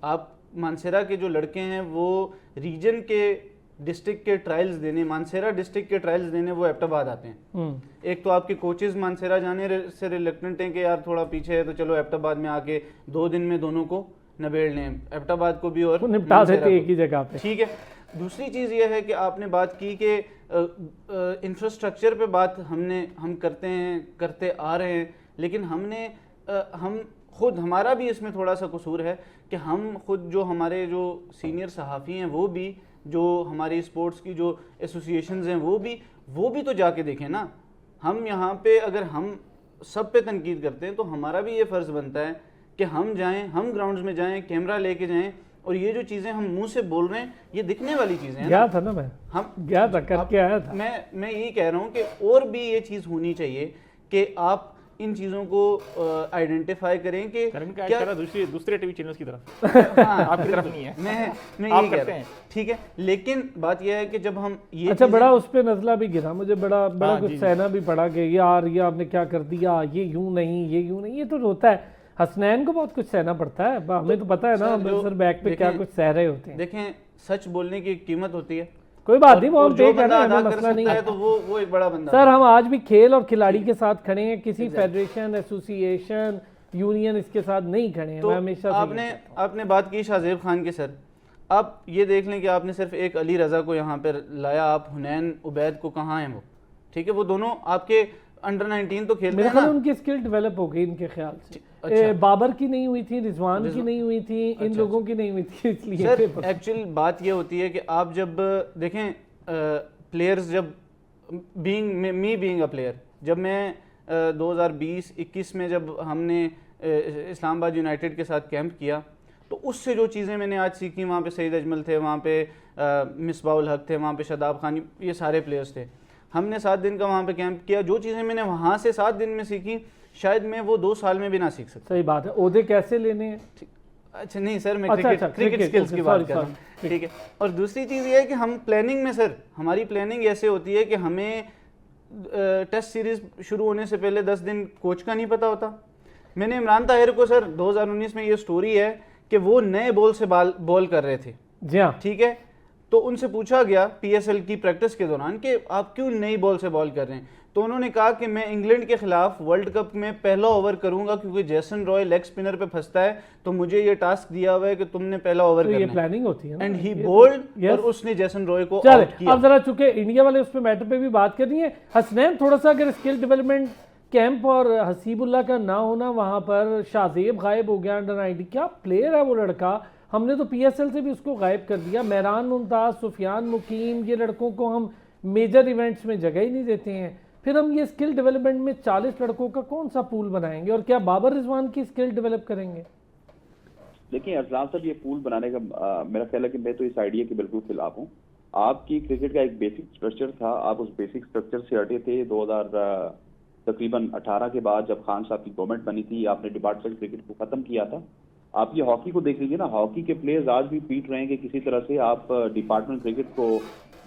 आप मानसेरा के जो लड़के हैं वो रीजन के डिस्ट्रिक्ट के ट्रायल्स देने, मानसेरा डिस्ट्रिक्ट के ट्रायल्स देने वो एबटाबाद आते हैं। एक तो आपके कोचेज मानसेरा जाने से रिलेक्टेंट हैं कि यार थोड़ा पीछे है तो चलो एबटाबाद में आके 2 दिन में दोनों को निबेड़ लें, एबटाबाद को भी और वो निपटा मानसेरा देते को। एक ही जगह पे। ठीक है। दूसरी चीज़ ये है कि आपने बात की कि इंफ्रास्ट्रक्चर पे बात हम करते आ रहे हैं, लेकिन हम खुद, हमारा भी इसमें थोड़ा सा कसूर है कि हम खुद जो हमारे जो सीनियर सहाफ़ी हैं वो भी, जो हमारी स्पोर्ट्स की जो एसोसिएशंस हैं वो भी तो जाके देखें ना। हम यहाँ पे अगर हम सब पे तनकीद करते हैं तो हमारा भी ये फ़र्ज़ बनता है कि हम जाएं, हम ग्राउंड्स में जाएं, कैमरा लेके जाएं, और ये जो चीज़ें हम मुंह से बोल रहे हैं ये दिखने वाली चीज़ें हैं। गया था ना मैं, हम गया था, करके आया था। मैं यही कह रहा हूँ कि और भी ये चीज़ होनी चाहिए कि आप इन चीज़ों को आइडेंटिफाई करें कि करण का क्या। इशारा दूसरे टीवी चैनल्स की तरफ हाँ, आपकी तरफ नहीं है। मैं आप यही कह करते रहा हैं। हूँ। ठीक है, लेकिन बात यह है कि जब हम ये अच्छा, चीज़ें- बड़ा उस पे नजला भी गिरा, मुझे बड़ा हाँ, कुछ जी, जी। सहना भी पड़ा कि यार ये आपने क्या कर दिया, ये यूं नहीं, ये यूं नहीं। ये तो होता है, हसनैन को बहुत कुछ सहना पड़ता है, हमें तो पता है ना, सर, जो- सर बैक पे क्या देखें- कुछ सह रहे होते हैं। देखें, सच बोलने की कीमत होती है। कोई बात और- नहीं, वो और हम जो पे कर बंदा रहे हैं, अदा हमें कर मसला नहीं सकता है। है तो वो एक बड़ा बंदा सर हम आज भी खेल और खिलाड़ी के साथ खड़े हैं, किसी Exactly. फेडरेशन, एसोसिएशन, यूनियन इसके साथ नहीं खड़े हैं। तो मैं हमेशा से ये आपने कहता हूं। आपने बात की शाहजेब खान की। सर आप ये देख लें कि आपने सिर्फ एक अली रज़ा को यहाँ पर लाया, आप हुनैन उबैद को, कहाँ हैं वो? ठीक है, वो दोनों आपके अंडर 19 तो खेलते मेरे हैं ख्याल ना। में उनकी स्किल डेवलप हो गई इनके ख्याल से। अच्छा। बाबर की नहीं हुई थी, रिजवान की नहीं हुई थी, इन लोगों की नहीं हुई थी, इसलिए सर पे- एक्चुअल बात ये होती है कि आप जब देखें प्लेयर्स, जब बीइंग अ प्लेयर, जब मैं 2020-21 में जब हमने इस्लामाबाद यूनाइटेड के साथ कैंप किया तो उससे जो चीज़ें मैंने आज सीखी, वहाँ पे सईद अजमल थे, वहाँ पे मिसबाउल हक थे, वहाँ पे शादाब खान, ये सारे प्लेयर्स थे। हमने 7 दिन का वहाँ पे कैंप किया। जो चीज़ें मैंने वहाँ से 7 दिन में सीखी शायद मैं वो 2 साल में भी ना सीख सकता। सही बात है। ओहदे कैसे लेने हैं? अच्छा नहीं सर, मैं अच्छा, क्रिकेट क्रिकेट, स्किल्स की ओके, बात sorry, कर रहा हूँ। ठीक है। और दूसरी चीज़ ये है कि हम प्लानिंग में, सर हमारी प्लानिंग ऐसे होती है कि हमें टेस्ट सीरीज शुरू होने से पहले 10 दिन कोच का नहीं पता होता। मैंने इमरान ताहिर को सर 2019 में ये स्टोरी है कि वो नए बॉल से बॉल कर रहे थे। जी हाँ, ठीक है, तो उनसे पूछा गया पीएसएल की प्रैक्टिस के दौरान कि आप क्यों नई बॉल से बॉल कर रहे हैं, तो उन्होंने कहा कि मैं इंग्लैंड के खिलाफ वर्ल्ड कप में पहला ओवर करूंगा क्योंकि जैसन रॉय लेग स्पिनर पे फंसता है, तो मुझे ये टास्क दिया हुआ है कि तुमने पहला ओवर तो ये करना है। प्लानिंग होती है ना। एंड ही ये तो- बोल्ड Yes. और उसने जैसन रॉय को चले, आउट किया। अब जरा चूंकि इंडिया वाले उस पे मैटर पे भी बात करनी है, हसनैन थोड़ा सा अगर स्किल डेवलपमेंट कैंप और हसीबुल्ला का ना होना, वहां पर शाहजेब गायब हो गया अंडर 90, क्या प्लेयर है वो लड़का। हमने तो पीएसएल से भी उसको गायब कर दिया। मेहरान मुमताज, सुफियान मुकीम, ये लड़कों को हम मेजर इवेंट्स में जगह ही नहीं देते हैं। फिर हम ये स्किल डेवलपमेंट में 40 लड़कों का कौन सा पूल बनाएंगे, और क्या बाबर रिजवान की स्किल डेवलप करेंगे? देखिए अरसलान साहब, ये पूल बनाने का मेरा ख्याल है कि मैं तो इस आइडिया के बिल्कुल खिलाफ हूँ। आपकी क्रिकेट का एक बेसिक स्ट्रक्चर था, आप उस बेसिक स्ट्रक्चर से हटे थे। 2018 के बाद जब खान साहब की गवर्नमेंट बनी थी, आपने डिपार्टमेंट क्रिकेट को खत्म किया था। आप ये हॉकी को देख लीजिए ना, हॉकी के प्लेयर्स आज भी पीट रहे हैं कि किसी तरह से आप डिपार्टमेंट क्रिकेट को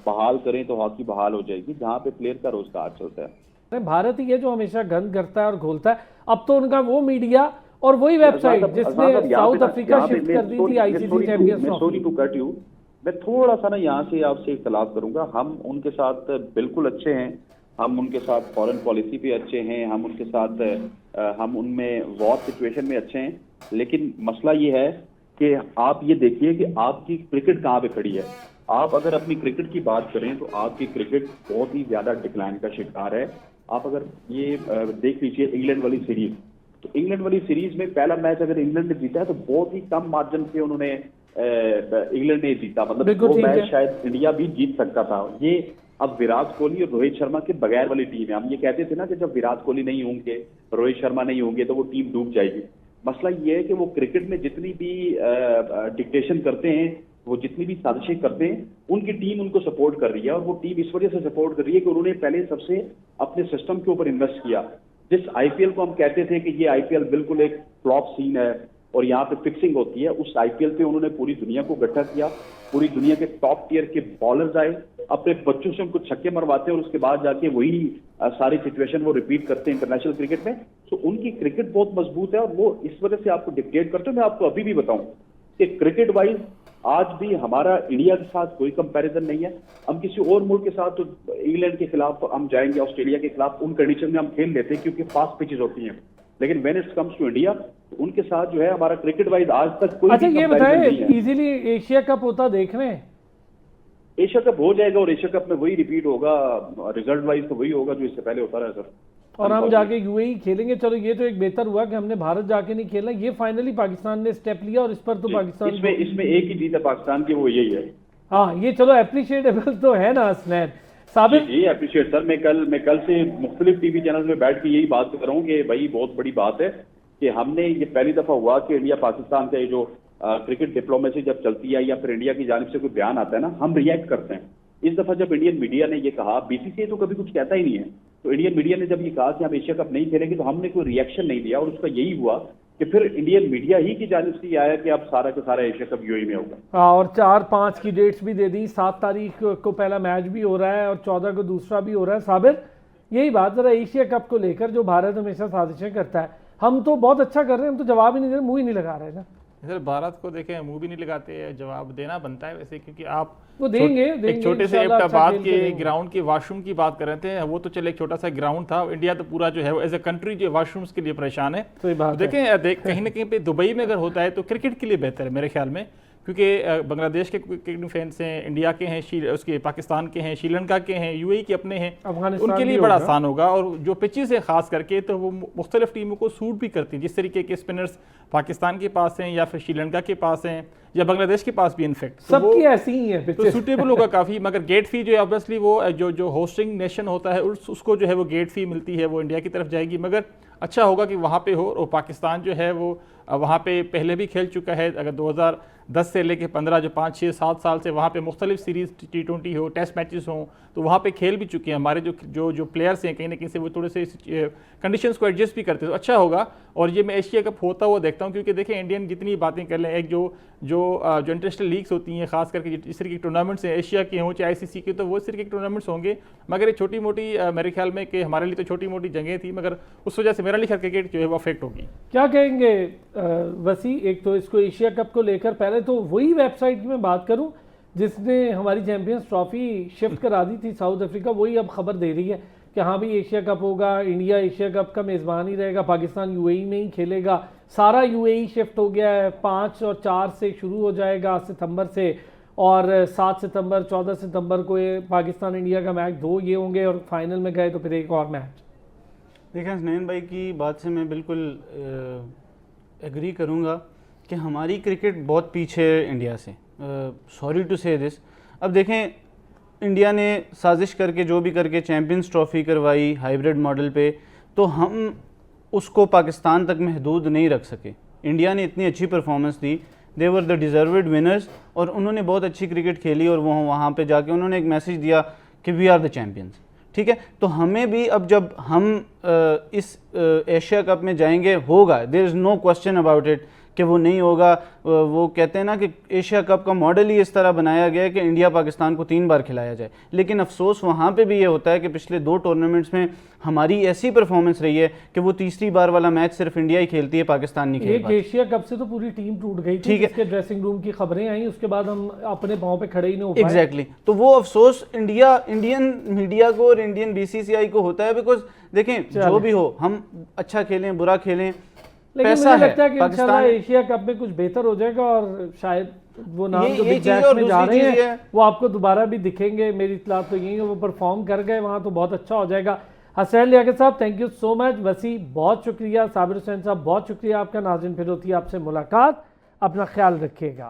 बहाल करें तो हॉकी बहाल हो जाएगी, जहाँ पे प्लेयर का रोजगार चलता है। अरे भारत ही है जो हमेशा गंद करता है और घोलता है। अब तो उनका वो मीडिया और वही वेबसाइट जिसने साउथ अफ्रीका शिफ्ट कर दी थी ICC champions sorry to cut you, मैं थोड़ा सा ना यहाँ से आपसे इख्तलाफ करूंगा। हम उनके साथ बिल्कुल अच्छे हैं, हम उनके साथ फॉरेन पॉलिसी पे अच्छे हैं, हम उनके साथ हम उनमें वॉर सिचुएशन में अच्छे हैं, लेकिन मसला ये है कि आप ये देखिए कि आपकी क्रिकेट कहाँ पे खड़ी है। आप अगर अपनी क्रिकेट की बात करें तो आपकी क्रिकेट बहुत ही ज्यादा डिक्लाइन का शिकार है। आप अगर ये देख लीजिए इंग्लैंड वाली सीरीज, तो इंग्लैंड वाली सीरीज में पहला मैच अगर इंग्लैंड ने जीता है तो बहुत ही कम मार्जिन से उन्होंने इंग्लैंड ने जीता, मतलब वो मैच शायद इंडिया भी जीत सकता था। ये अब विराट कोहली और रोहित शर्मा के बगैर वाली टीम है। हम ये कहते थे ना कि जब विराट कोहली नहीं होंगे, रोहित शर्मा नहीं होंगे तो वो टीम डूब जाएगी। मसला ये है कि वो क्रिकेट में जितनी भी डिक्टेशन करते हैं, वो जितनी भी साजिशें करते हैं, उनकी टीम उनको सपोर्ट कर रही है। और वो टीम इस वजह से सपोर्ट कर रही है कि उन्होंने पहले सबसे अपने सिस्टम के ऊपर इन्वेस्ट किया। जिस आईपीएल को हम कहते थे कि ये आईपीएल बिल्कुल एक फ्लॉप सीन है और यहाँ पे फिक्सिंग होती है, उस आईपीएल पे उन्होंने पूरी दुनिया को इकट्ठा किया। पूरी दुनिया के टॉप टियर के बॉलर्स आए, अपने बच्चों से उनको छक्के मरवाते हैं और उसके बाद जाके वही सारी सिचुएशन वो रिपीट करते हैं इंटरनेशनल क्रिकेट में। तो उनकी क्रिकेट बहुत मजबूत है और वो इस वजह से आपको डिक्टेट करते हैं। मैं आपको अभी भी बताऊं कि क्रिकेट वाइज आज भी हमारा इंडिया के साथ कोई कंपैरिजन नहीं है। हम किसी और मुल्क के साथ, तो इंग्लैंड के खिलाफ हम जाएंगे, ऑस्ट्रेलिया के खिलाफ, उन कंडीशन में हम खेल लेते हैं क्योंकि फास्ट पिचेस होती हैं। लेकिन when it comes to India, उनके साथ जो है हमारा क्रिकेट वाइज आज तक कोई अच्छा, ये बताएं, नहीं है। इजीली एशिया कप होता देख रहे हैं? एशिया कप हो जाएगा और एशिया कप में वही रिपीट होगा, रिजल्ट वाइज तो वही होगा जो इससे पहले होता रहा सर। और हम जाके यूएई खेलेंगे। चलो ये तो एक बेहतर हुआ कि हमने भारत जाके नहीं खेला, ये फाइनली पाकिस्तान ने स्टेप लिया और इस पर तो पाकिस्तान इसमें एक ही जीत है पाकिस्तान की, वो यही है। हाँ, ये चलो एप्रिशिएटेबल तो है ना हसनैन साबिर। जी अप्रिशिएट सर। मैं कल से मुख्तलिफ टीवी चैनल में बैठ के यही बात कर रहा हूँ कि भाई बहुत बड़ी बात है कि हमने ये पहली दफा हुआ कि इंडिया पाकिस्तान का ये जो क्रिकेट डिप्लोमेसी जब चलती है या फिर इंडिया की जानिब से कोई बयान आता है ना, हम रिएक्ट करते हैं। इस दफा जब इंडियन मीडिया ने ये कहा, बीसीसीआई तो कभी कुछ कहता ही नहीं है, तो इंडियन मीडिया ने जब ये कहा कि हम एशिया कप नहीं खेलेंगे तो हमने कोई रिएक्शन नहीं दिया। और उसका यही हुआ कि फिर इंडियन मीडिया ही की जानिब से आया कि अब सारा का सारा एशिया कप यूएई में होगा। हाँ, और 4-5 की डेट्स भी दे दी। 7 तारीख को पहला मैच भी हो रहा है और 14 को दूसरा भी हो रहा है। साबिर, यही बात जरा एशिया कप को लेकर जो भारत हमेशा साजिशें करता है, हम तो बहुत अच्छा कर रहे हैं, हम तो जवाब ही नहीं दे रहे, मुंह ही नहीं लगा रहे ना। सर भारत को देखें, मुंह भी नहीं लगाते, जवाब देना बनता है वैसे, क्योंकि आप वो देंगे एक छोटे से एबटाबाद के ग्राउंड के वॉशरूम की बात कर रहे थे, वो तो चले एक छोटा सा ग्राउंड था। इंडिया तो पूरा जो है एज ए कंट्री जो वॉशरूम्स के लिए परेशान है। तो देखें कहीं ना कहीं पे दुबई में अगर होता है तो क्रिकेट के लिए बेहतर है मेरे ख्याल में, क्योंकि बांग्लादेश के क्रिकेट फैंस हैं, इंडिया के हैं, उसके पाकिस्तान के हैं, श्रीलंका के हैं, यूएई के अपने हैं, उनके लिए बड़ा आसान होगा। और जो पिचेस है खास करके तो वो मुख्तलिफ टीमों को सूट भी करती हैं। जिस तरीके के स्पिनर्स पाकिस्तान के पास हैं या फिर श्रीलंका के पास हैं या बांग्लादेश के पास भी इनफैक्ट सबकी ऐसी ही है, तो सूटेबल होगा काफ़ी। मगर गेट फी जो है ऑब्वियसली वो जो होस्टिंग नेशन होता है उसको जो है वो गेट फी मिलती है, वो इंडिया की तरफ जाएगी। मगर अच्छा होगा कि वहाँ पे हो। और पाकिस्तान जो है वो वहाँ पे पहले भी खेल चुका है। अगर 2010 से लेके 15 जो 5, 6, 7 साल से वहाँ पे मुख्तलिफ सीरीज़ T20 हो, टेस्ट मैचेस हों, तो वहाँ पे खेल भी चुके हैं। हमारे जो प्लेयर्स हैं कहीं ना कहीं से वो थोड़े से कंडीशंस को एडजस्ट भी करते हैं, तो अच्छा होगा। और ये मैं एशिया कप होता हुआ देखता हूँ, क्योंकि देखें इंडियन जितनी बातें कर लें, एक जो इंटरनेशनल लीग्स होती हैं, खास करके इस तरह की टूर्नामेंट्स हैं, एशिया के हों चाहे आईसीसी के, तो वो इस तरह के टूर्नामेंट्स होंगे। मगर ये छोटी मोटी मेरे ख्याल में कि हमारे लिए तो छोटी मोटी जगह थी, मगर उस वजह से मेरा लिखा क्रिकेट जो है वो अफेक्ट होगी। क्या कहेंगे वसी, एक तो इसको एशिया कप को लेकर, पहले तो वही वेबसाइट की मैं बात करूं जिसने हमारी चैंपियंस ट्रॉफी शिफ्ट करा दी थी साउथ अफ्रीका, वही अब खबर दे रही है कि हाँ भी एशिया कप होगा, इंडिया एशिया कप का मेज़बान ही रहेगा, पाकिस्तान यूएई में ही खेलेगा। सारा यूएई शिफ्ट हो गया है, 5 और 4 से शुरू हो जाएगा सितंबर से, और 7 सितंबर 14 सितंबर को ये पाकिस्तान इंडिया का मैच 2 ये होंगे, और फाइनल में गए तो फिर एक और मैच। देखें हसनैन भाई की बात से मैं बिल्कुल एग्री करूँगा कि हमारी क्रिकेट बहुत पीछे है इंडिया से। सॉरी टू से दिस। अब देखें इंडिया ने साजिश करके जो भी करके चैम्पियंस ट्रॉफी करवाई हाइब्रिड मॉडल पे, तो हम उसको पाकिस्तान तक महदूद नहीं रख सके। इंडिया ने इतनी अच्छी performance the, they were the deserved winners, और उन्होंने बहुत अच्छी क्रिकेट खेली और वो वहाँ पे जाके उन्होंने एक मैसेज दिया कि वी आर द चैम्पियंस। ठीक है, तो हमें भी अब जब हम इस एशिया कप में जाएंगे होगा, there is no question about it कि वो नहीं होगा। वो कहते हैं ना कि एशिया कप का मॉडल ही इस तरह बनाया गया है कि इंडिया पाकिस्तान को 3 बार खिलाया जाए। लेकिन अफसोस वहाँ पे भी ये होता है कि पिछले 2 टूर्नामेंट्स में हमारी ऐसी परफॉर्मेंस रही है कि वो तीसरी बार वाला मैच सिर्फ इंडिया ही खेलती है, पाकिस्तान नहीं खेलता। एशिया कप से तो पूरी टीम टूट गई थी, इसके ड्रेसिंग रूम की खबरें आई, उसके बाद हम अपने पाँव पे खड़े ही नहीं हो पाए। एग्जैक्टली, तो वो अफसोस इंडियन मीडिया को और इंडियन बीसीसीआई को होता है। बिकॉज देखें जो भी हो, हम अच्छा खेलें बुरा खेलें, लेकिन मुझे लगता है कि इंशाल्लाह एशिया कप में कुछ बेहतर हो जाएगा, और शायद वो नाम जो बिग बैश में जा रहे हैं वो आपको दोबारा भी दिखेंगे। मेरी इत्तला तो यही है, वो परफॉर्म कर गए वहाँ, तो बहुत अच्छा हो जाएगा। हसनैन लियाकत साहब, थैंक यू सो मच। वसी बहुत शुक्रिया, साबिर हुसैन साहब बहुत शुक्रिया आपका। नाज़रीन फिर होती है आपसे मुलाकात, अपना ख्याल रखिएगा।